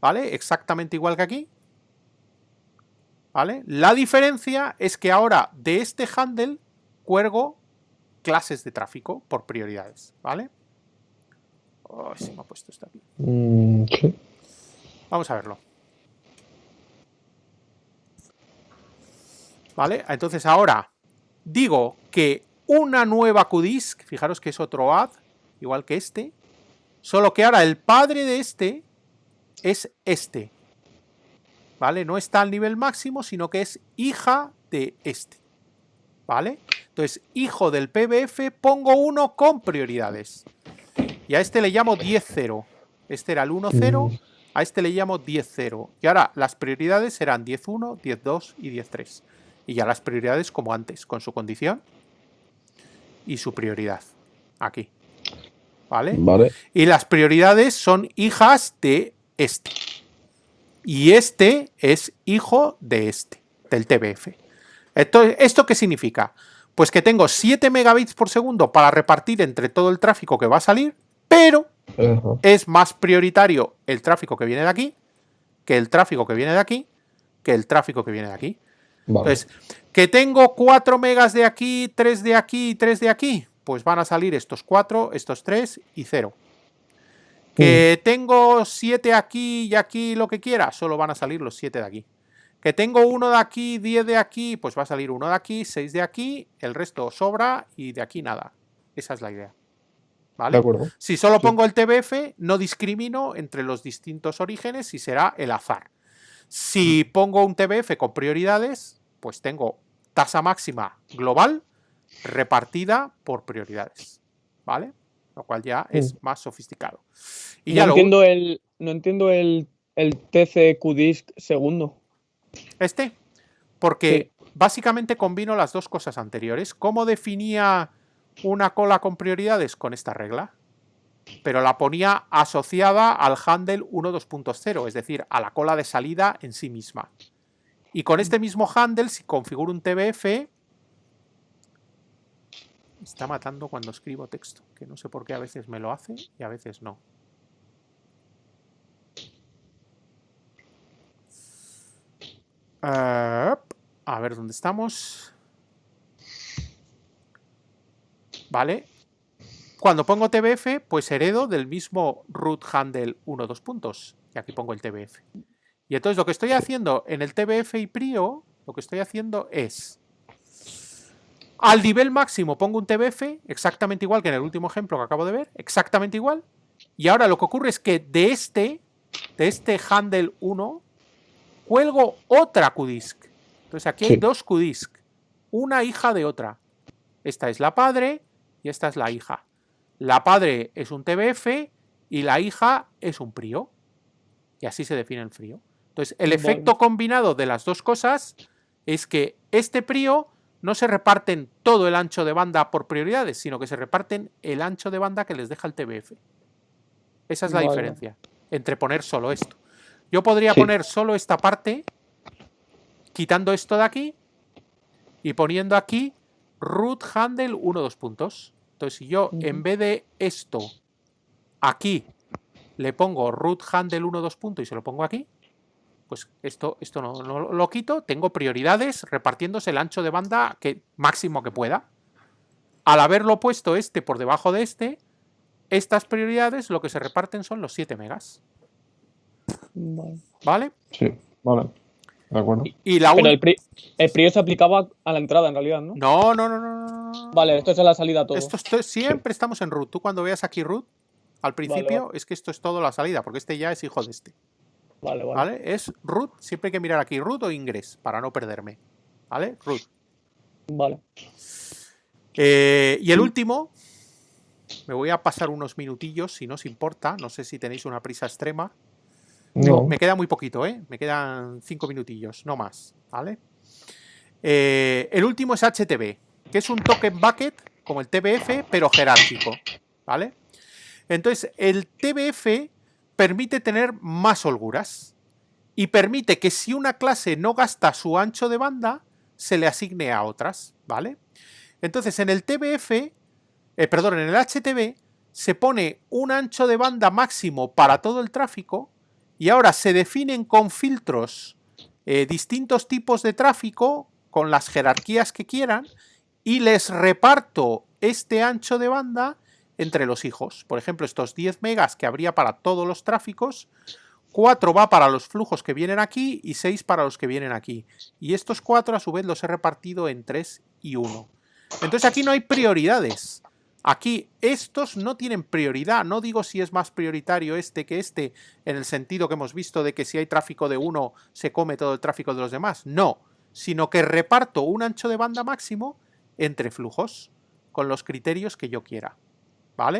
¿vale? Exactamente igual que aquí. ¿Vale? La diferencia es que ahora de este handle cuelgo clases de tráfico por prioridades, ¿vale? Oh, se me ha puesto esto aquí. Sí. Vamos a verlo. ¿Vale? Entonces ahora digo que una nueva QDISC, fijaros que es otro add, igual que este, solo que ahora el padre de este es este. ¿Vale? No está al nivel máximo, sino que es hija de este. ¿Vale? Entonces, hijo del PBF, pongo uno con prioridades. Y a este le llamo 10.0. Este era el 1.0. A este le llamo 10.0. Y ahora las prioridades serán 10.1, 10.2 y 10.3. Y ya las prioridades como antes, con su condición y su prioridad. Aquí. ¿Vale? Y las prioridades son hijas de este. Y este es hijo de este, del TBF. ¿Esto qué significa? Pues que tengo 7 megabits por segundo para repartir entre todo el tráfico que va a salir, pero es más prioritario el tráfico que viene de aquí, que el tráfico que viene de aquí, que el tráfico que viene de aquí. Entonces, que tengo 4 megas de aquí, 3 de aquí y 3 de aquí, pues van a salir estos 4, estos 3 y 0. Que tengo 7 aquí y aquí lo que quiera, solo van a salir los 7 de aquí. Que tengo 1 de aquí, 10 de aquí, pues va a salir 1 de aquí, 6 de aquí, el resto sobra y de aquí nada. Esa es la idea. ¿Vale? De acuerdo. Si solo pongo el TBF, no discrimino entre los distintos orígenes y será el azar. Si pongo un TBF con prioridades, pues tengo tasa máxima global repartida por prioridades. ¿Vale? Lo cual ya es más sofisticado. Y no entiendo el TCQDISC segundo. Porque básicamente combino las dos cosas anteriores. ¿Cómo definía una cola con prioridades? Con esta regla. Pero la ponía asociada al handle 1.2.0, es decir, a la cola de salida en sí misma. Y con este mismo handle, si configuro un TBF... Me está matando cuando escribo texto, que no sé por qué a veces me lo hace y a veces no. A ver dónde estamos. Vale. Cuando pongo TBF, pues heredo del mismo root handle 1.2 puntos. Y aquí pongo el TBF. Y entonces lo que estoy haciendo en el TBF y prio, lo que estoy haciendo es Al nivel máximo pongo un TBF, exactamente igual que en el último ejemplo que acabo de ver, exactamente igual. Y ahora lo que ocurre es que de este handle 1, cuelgo otra QDISC. Entonces aquí hay dos QDISC, una hija de otra. Esta es la padre y esta es la hija. La padre es un TBF y la hija es un PRIO. Y así se define el FRIO. Entonces, el efecto combinado de las dos cosas es que este PRIO no se reparten todo el ancho de banda por prioridades, sino que se reparten el ancho de banda que les deja el TBF. Esa es la diferencia entre poner solo esto. Yo podría poner solo esta parte, quitando esto de aquí y poniendo aquí root handle 1, 2 puntos. Entonces, si yo en vez de esto aquí le pongo root handle 1, 2 puntos y se lo pongo aquí, pues esto no lo quito, tengo prioridades repartiéndose el ancho de banda máximo que pueda. Al haberlo puesto este por debajo de estas prioridades lo que se reparten son los 7 megas. ¿Vale? Sí, vale. De acuerdo. Pero el PRIO se aplicaba a la entrada en realidad, ¿no? No. Vale, esto es a la salida todo. Siempre estamos en root. Tú cuando veas aquí root, al principio es que esto es todo la salida, porque este ya es hijo de este. Vale. Es root, siempre hay que mirar aquí root o ingress para no perderme. ¿Vale? Root. Vale. Y el último, me voy a pasar unos minutillos, si no os importa. No sé si tenéis una prisa extrema. No. Me queda muy poquito, ¿eh? Me quedan 5 minutillos, no más. ¿Vale? El último es HTB, que es un token bucket como el TBF, pero jerárquico. ¿Vale? Entonces, el TBF permite tener más holguras y permite que si una clase no gasta su ancho de banda, se le asigne a otras, ¿vale? Entonces, en el TBF, en el HTB, se pone un ancho de banda máximo para todo el tráfico y ahora se definen con filtros distintos tipos de tráfico con las jerarquías que quieran y les reparto este ancho de banda entre los hijos. Por ejemplo, estos 10 megas que habría para todos los tráficos, 4 va para los flujos que vienen aquí y 6 para los que vienen aquí. Y estos 4 a su vez los he repartido en 3 y 1. Entonces aquí no hay prioridades. Aquí estos no tienen prioridad. No digo si es más prioritario este que este, en el sentido que hemos visto de que si hay tráfico de uno se come todo el tráfico de los demás. No, sino que reparto un ancho de banda máximo entre flujos con los criterios que yo quiera. ¿Vale?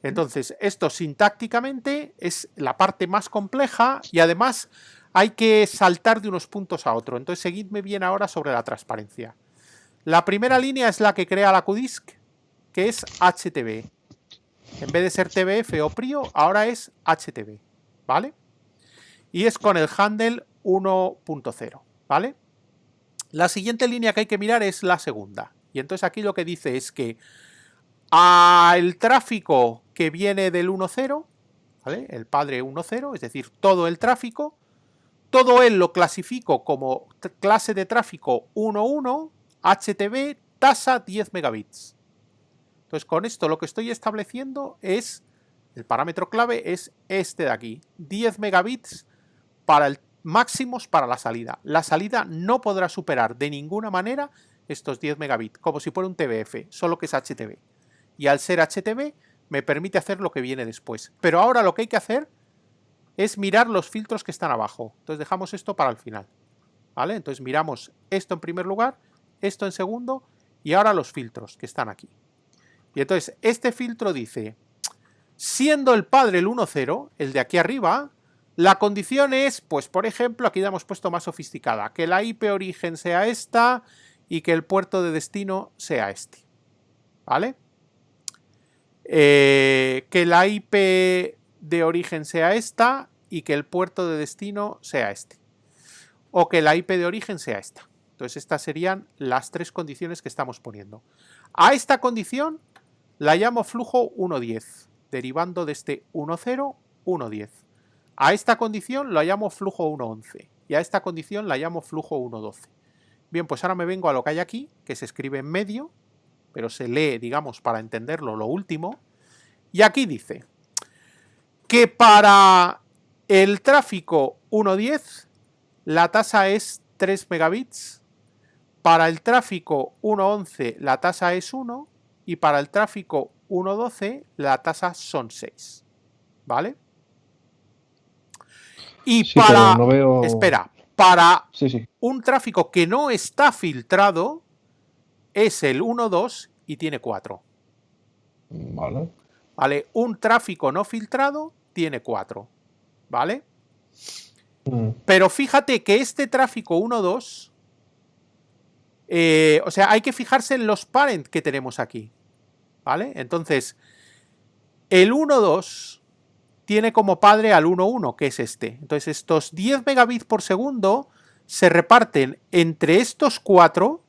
Entonces, esto sintácticamente es la parte más compleja y además hay que saltar de unos puntos a otro. Entonces, seguidme bien ahora sobre la transparencia. La primera línea es la que crea la QDISC, que es HTB. En vez de ser TBF o PRIO, ahora es HTB. ¿Vale? Y es con el handle 1.0. ¿Vale? La siguiente línea que hay que mirar es la segunda. Y entonces aquí lo que dice es que el tráfico que viene del 1.0, ¿vale? El padre 1.0, es decir, todo el tráfico, todo él lo clasifico como clase de tráfico 1.1, HTB, tasa 10 megabits. Entonces, con esto lo que estoy estableciendo es, el parámetro clave es este de aquí, 10 megabits máximos para la salida. La salida no podrá superar de ninguna manera estos 10 megabits, como si fuera un TBF, solo que es HTB. Y al ser HTB me permite hacer lo que viene después. Pero ahora lo que hay que hacer es mirar los filtros que están abajo. Entonces dejamos esto para el final. ¿Vale? Entonces miramos esto en primer lugar, esto en segundo y ahora los filtros que están aquí. Y entonces este filtro dice, siendo el padre el 1.0, el de aquí arriba, la condición es, pues por ejemplo, aquí ya hemos puesto más sofisticada, que la IP origen sea esta y que el puerto de destino sea este. ¿Vale? Que la IP de origen sea esta y que el puerto de destino sea este. O que la IP de origen sea esta. Entonces estas serían las 3 condiciones que estamos poniendo. A esta condición la llamo flujo 1.10, derivando de este 1.0, 1.10. A esta condición la llamo flujo 1.11 y a esta condición la llamo flujo 1.12. Bien, pues ahora me vengo a lo que hay aquí, que se escribe en medio, pero se lee, digamos, para entenderlo, lo último. Y aquí dice que para el tráfico 1.10 la tasa es 3 megabits, para el tráfico 1.11 la tasa es 1 y para el tráfico 1.12 la tasa son 6. ¿Vale? Y Sí, para... pero no veo... Espera, para Sí. un tráfico que no está filtrado es el 1.2 y tiene 4. Vale. ¿Vale? Un tráfico no filtrado tiene 4. ¿Vale? Pero fíjate que este tráfico 1.2, o sea, hay que fijarse en los parent que tenemos aquí. ¿Vale? Entonces, el 1.2 tiene como padre al 1.1, que es este. Entonces, estos 10 megabits por segundo se reparten entre estos 4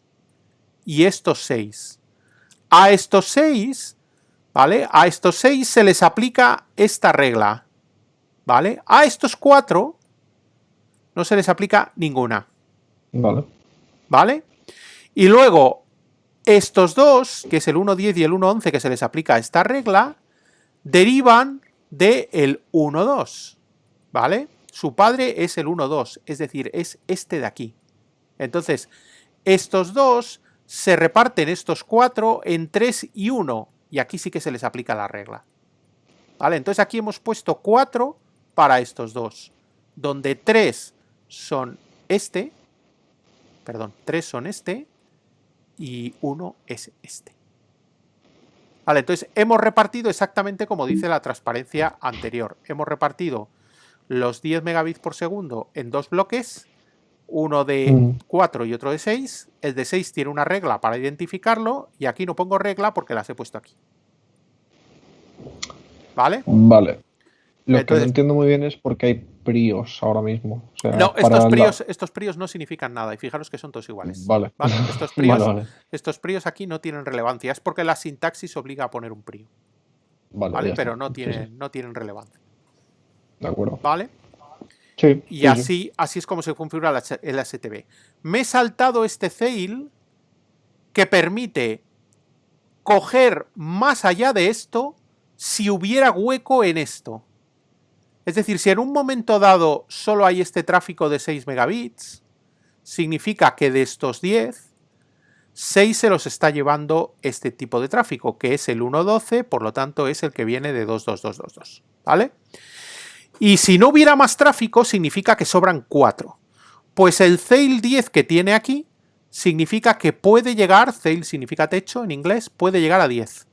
y estos 6. A estos 6, ¿vale? A estos 6 se les aplica esta regla, ¿vale? A estos 4 no se les aplica ninguna. Vale. ¿Vale? Y luego, estos dos, que es el 1.10 y el 1.11, que se les aplica esta regla, derivan del 1.2. ¿Vale? Su padre es el 1.2, es decir, es este de aquí. Entonces, estos dos se reparten estos 4 en 3 y 1. Y aquí sí que se les aplica la regla. ¿Vale? Entonces aquí hemos puesto 4 para estos dos. Donde 3 son este. Perdón, 3 son este. Y 1 es este. Vale, entonces hemos repartido exactamente como dice la transparencia anterior. Hemos repartido los 10 megabits por segundo en dos bloques. Uno de 4 y otro de 6. El de 6 tiene una regla para identificarlo. Y aquí no pongo regla porque las he puesto aquí. ¿Vale? Vale. Lo Entonces, que no entiendo muy bien es por qué hay prios ahora mismo. O sea, no, para estos prios no significan nada. Y fijaros que son todos iguales. Vale. ¿Vale? Estos prios, Vale. estos prios aquí no tienen relevancia. Es porque la sintaxis obliga a poner un prio. Vale, ya Pero está. no tienen relevancia. De acuerdo. ¿Vale? Sí. Y así es como se configura el STB. Me he saltado este fail que permite coger más allá de esto si hubiera hueco en esto. Es decir, si en un momento dado solo hay este tráfico de 6 megabits, significa que de estos 10, 6 se los está llevando este tipo de tráfico, que es el 1.12, por lo tanto es el que viene de 2.2.2.2, ¿vale? Y si no hubiera más tráfico, significa que sobran 4. Pues el Zail 10 que tiene aquí significa que puede llegar, Zail significa techo en inglés, puede llegar a 10.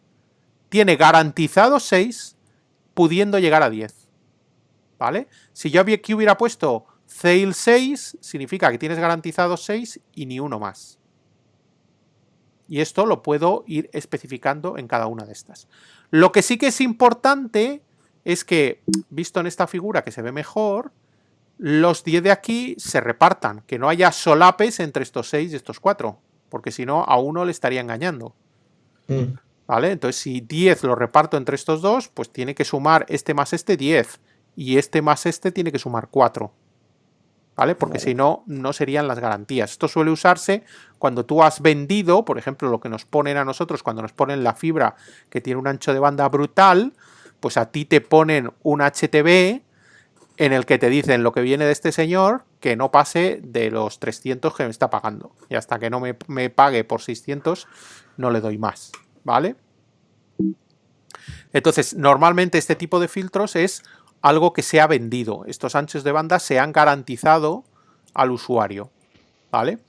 Tiene garantizado 6, pudiendo llegar a 10. ¿Vale? Si yo aquí hubiera puesto Zail 6, significa que tienes garantizado 6 y ni uno más. Y esto lo puedo ir especificando en cada una de estas. Lo que sí que es importante es que, visto en esta figura que se ve mejor, los 10 de aquí se repartan, que no haya solapes entre estos 6 y estos 4, porque si no a uno le estaría engañando. ¿Vale? Entonces si 10 lo reparto entre estos dos, pues tiene que sumar este más este 10, y este más este tiene que sumar 4. ¿Vale? Porque si no, no serían las garantías. Esto suele usarse cuando tú has vendido, por ejemplo, lo que nos ponen a nosotros, cuando nos ponen la fibra que tiene un ancho de banda brutal, pues a ti te ponen un HTB en el que te dicen lo que viene de este señor, que no pase de los 300 que me está pagando. Y hasta que no me pague por 600, no le doy más. ¿Vale? Entonces, normalmente este tipo de filtros es algo que se ha vendido. Estos anchos de banda se han garantizado al usuario. ¿Vale?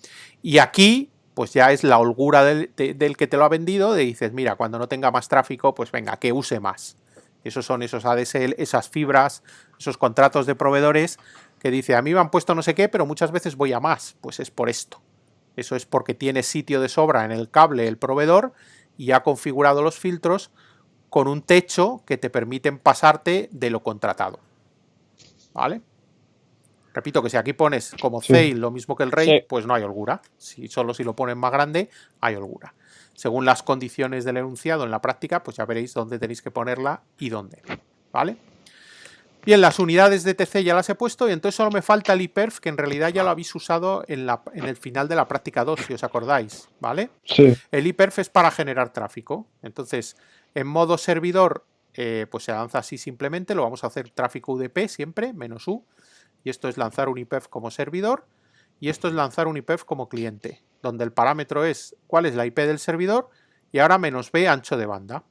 Y aquí, pues ya es la holgura del que te lo ha vendido, de dices, mira, cuando no tenga más tráfico, pues venga, que use más. Esos son esos ADSL, esas fibras, esos contratos de proveedores que dice, a mí me han puesto no sé qué, pero muchas veces voy a más. Pues es por esto. Eso es porque tiene sitio de sobra en el cable el proveedor y ha configurado los filtros con un techo que te permiten pasarte de lo contratado. ¿Vale? Repito que si aquí pones como Zail lo mismo que el rate, pues no hay holgura. Solo si lo pones más grande, hay holgura. Según las condiciones del enunciado en la práctica, pues ya veréis dónde tenéis que ponerla y dónde. ¿Vale? Bien, las unidades de TC ya las he puesto y entonces solo me falta el iperf, que en realidad ya lo habéis usado en el final de la práctica 2, si os acordáis. ¿Vale? Sí. El iperf es para generar tráfico. Entonces, en modo servidor, pues se lanza así simplemente. Lo vamos a hacer tráfico UDP siempre, -u. Y esto es lanzar un iperf como servidor. Y esto es lanzar un iperf como cliente. donde el parámetro es cuál es la IP del servidor, y ahora -b ancho de banda.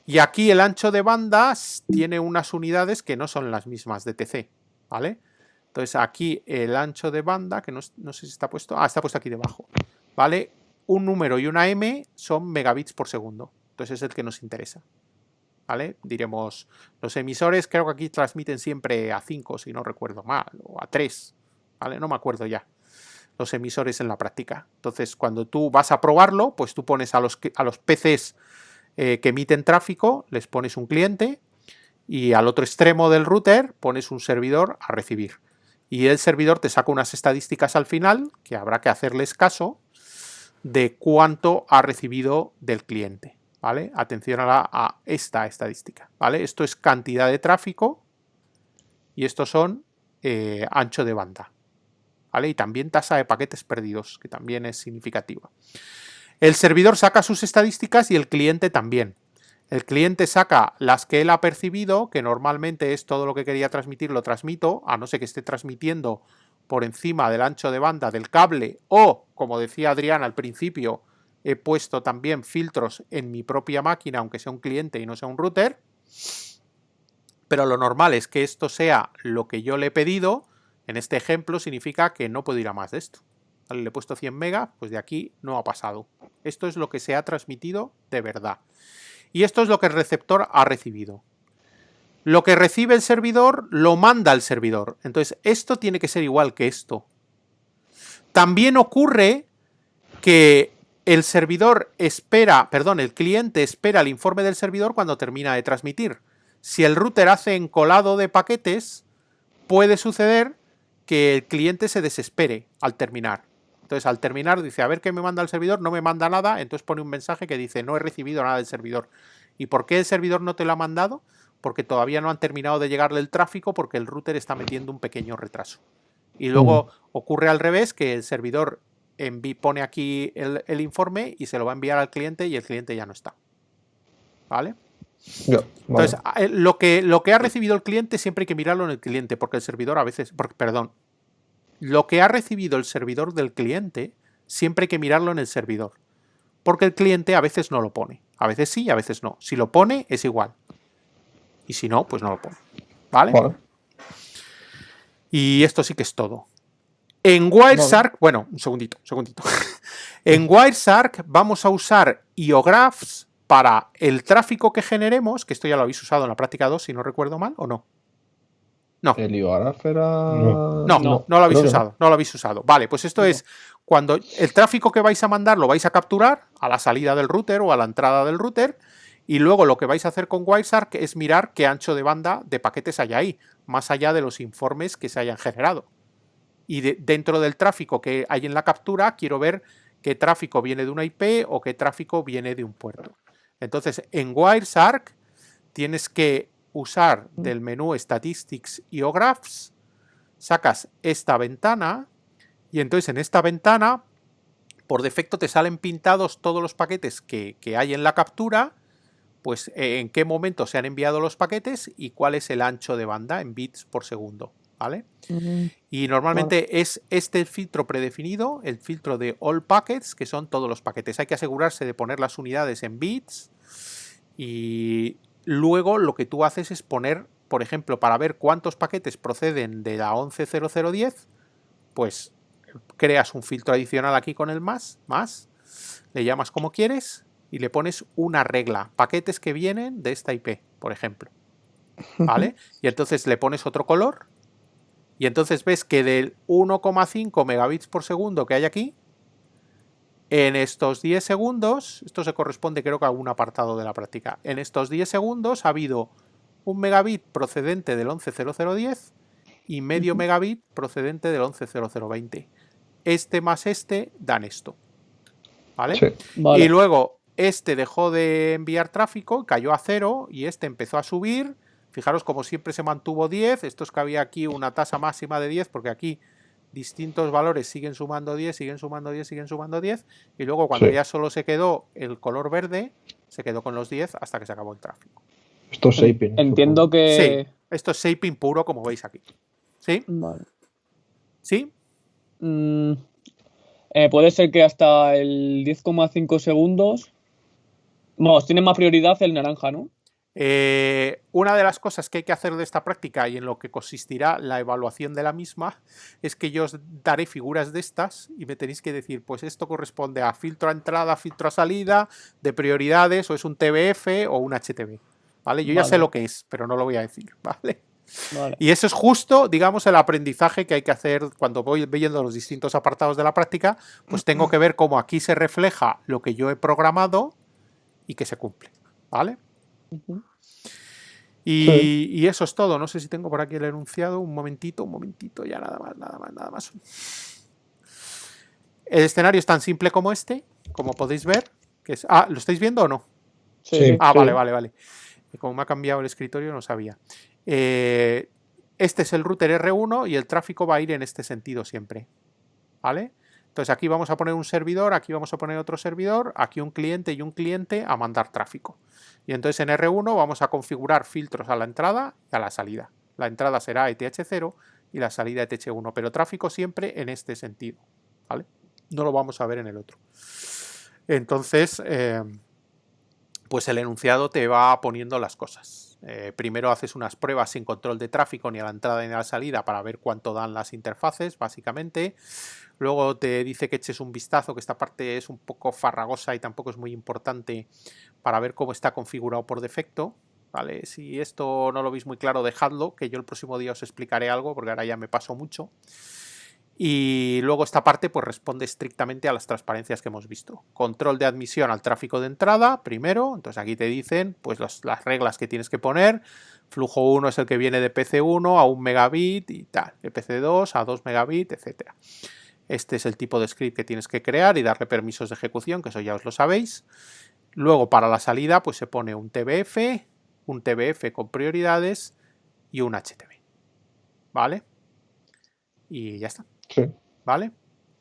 Y aquí el ancho de banda tiene unas unidades que no son las mismas de TC, ¿vale? Entonces aquí el ancho de banda, que no sé si está puesto, está puesto aquí debajo, ¿vale? Un número y una M son megabits por segundo, entonces es el que nos interesa, ¿vale? Diremos, los emisores creo que aquí transmiten siempre a 5, si no recuerdo mal, o a 3, ¿vale? No me acuerdo ya, los emisores en la práctica. Entonces, cuando tú vas a probarlo, pues tú pones a los PCs que emiten tráfico, les pones un cliente y al otro extremo del router pones un servidor a recibir. Y el servidor te saca unas estadísticas al final, que habrá que hacerles caso, de cuánto ha recibido del cliente, ¿vale? Atención a esta estadística, ¿vale? Esto es cantidad de tráfico y estos son ancho de banda, ¿vale? Y también tasa de paquetes perdidos, que también es significativa. El servidor saca sus estadísticas y el cliente también. El cliente saca las que él ha percibido, que normalmente es todo lo que quería transmitir, lo transmito, a no ser que esté transmitiendo por encima del ancho de banda del cable o, como decía Adrián al principio, he puesto también filtros en mi propia máquina, aunque sea un cliente y no sea un router. Pero lo normal es que esto sea lo que yo le he pedido. En este ejemplo significa que no puedo ir a más de esto. Le he puesto 100 megas, pues de aquí no ha pasado. Esto es lo que se ha transmitido de verdad. Y esto es lo que el receptor ha recibido. Lo que recibe el servidor lo manda al servidor. Entonces, esto tiene que ser igual que esto. También ocurre que el cliente espera el informe del servidor cuando termina de transmitir. Si el router hace encolado de paquetes, puede suceder que el cliente se desespere al terminar. Entonces, al terminar, dice, a ver qué me manda el servidor, no me manda nada, entonces pone un mensaje que dice, no he recibido nada del servidor. ¿Y por qué el servidor no te lo ha mandado? Porque todavía no han terminado de llegarle el tráfico porque el router está metiendo un pequeño retraso. Y luego ocurre al revés, que el servidor pone aquí el informe y se lo va a enviar al cliente y el cliente ya no está. ¿Vale? Vale. Entonces, lo que ha recibido el cliente siempre hay que mirarlo en el cliente, porque el servidor a veces, lo que ha recibido el servidor del cliente siempre hay que mirarlo en el servidor, porque el cliente a veces no lo pone, a veces sí, a veces no. Si lo pone es igual y si no, pues no lo pone. ¿Vale? Y esto sí que es todo. En Wireshark, bueno, un segundito. En Wireshark vamos a usar IOGraphs para el tráfico que generemos, que esto ya lo habéis usado en la práctica 2, si no recuerdo mal, ¿o no? No. ¿El IOGraph era...? No lo habéis usado. No lo habéis usado. Vale, pues esto es cuando el tráfico que vais a mandar lo vais a capturar a la salida del router o a la entrada del router, y luego lo que vais a hacer con Wireshark es mirar qué ancho de banda de paquetes hay ahí, más allá de los informes que se hayan generado. Y dentro del tráfico que hay en la captura, quiero ver qué tráfico viene de una IP o qué tráfico viene de un puerto. Entonces, en Wireshark tienes que usar del menú Statistics IOGraphs, sacas esta ventana y entonces en esta ventana por defecto te salen pintados todos los paquetes que hay en la captura, pues en qué momento se han enviado los paquetes y cuál es el ancho de banda en bits por segundo, ¿vale? Y normalmente es este el filtro predefinido, el filtro de All Packets, que son todos los paquetes. Hay que asegurarse de poner las unidades en bits y luego lo que tú haces es poner, por ejemplo, para ver cuántos paquetes proceden de la 110010, pues creas un filtro adicional aquí con el más, le llamas como quieres y le pones una regla, paquetes que vienen de esta IP, por ejemplo, ¿vale? Y entonces le pones otro color y entonces ves que del 1,5 megabits por segundo que hay aquí, en estos 10 segundos, esto se corresponde creo que a un apartado de la práctica, en estos 10 segundos ha habido 1 megabit procedente del 110010 y medio megabit procedente del 110020. Este más este dan esto, ¿vale? Sí. Vale. Y luego este dejó de enviar tráfico, cayó a 0 y este empezó a subir. Fijaros como siempre se mantuvo 10, esto es que había aquí una tasa máxima de 10 porque aquí distintos valores siguen sumando 10, siguen sumando 10, siguen sumando 10 y luego cuando ya solo se quedó el color verde, se quedó con los 10 hasta que se acabó el tráfico. Esto es shaping. Entiendo que... Sí, esto es shaping puro como veis aquí. ¿Sí? Vale. ¿Sí? Puede ser que hasta el 10,5 segundos. Vamos, tiene más prioridad el naranja, ¿no? Una de las cosas que hay que hacer de esta práctica y en lo que consistirá la evaluación de la misma es que yo os daré figuras de estas y me tenéis que decir, pues esto corresponde a filtro a entrada, filtro a salida, de prioridades, o es un TBF o un HTB. ¿Vale? Yo ya sé Vale. lo que es, pero no lo voy a decir, ¿vale? Vale. Y eso es justo, digamos, el aprendizaje que hay que hacer cuando voy viendo los distintos apartados de la práctica, pues tengo que ver cómo aquí se refleja lo que yo he programado y que se cumple, ¿vale? Ujú. Y eso es todo. No sé si tengo por aquí el enunciado. Un momentito, ya nada más. El escenario es tan simple como este, como podéis ver. Que es, ¿lo estáis viendo o no? Sí, Sí. sí. Ah, Sí. vale. Como me ha cambiado el escritorio, no sabía. Este es el router R1 y el tráfico va a ir en este sentido siempre. ¿Vale? Entonces aquí vamos a poner un servidor, aquí vamos a poner otro servidor, aquí un cliente y un cliente a mandar tráfico. Y entonces en R1 vamos a configurar filtros a la entrada y a la salida. La entrada será ETH0 y la salida ETH1, pero tráfico siempre en este sentido. ¿Vale? No lo vamos a ver en el otro. Entonces, pues el enunciado te va poniendo las cosas. Primero haces unas pruebas sin control de tráfico ni a la entrada ni a la salida para ver cuánto dan las interfaces, básicamente. Luego te dice que eches un vistazo, que esta parte es un poco farragosa y tampoco es muy importante para ver cómo está configurado por defecto. ¿Vale? Si esto no lo veis muy claro, dejadlo, que yo el próximo día os explicaré algo, porque ahora ya me paso mucho. Y luego esta parte pues responde estrictamente a las transparencias que hemos visto. Control de admisión al tráfico de entrada, primero. Entonces aquí te dicen pues las reglas que tienes que poner. Flujo 1 es el que viene de PC1 a 1 megabit y tal. De PC2 a 2 megabit, etc. Este es el tipo de script que tienes que crear y darle permisos de ejecución, que eso ya os lo sabéis. Luego para la salida pues se pone un TBF con prioridades y un HTB. ¿Vale? Y ya está. Sí. ¿Vale?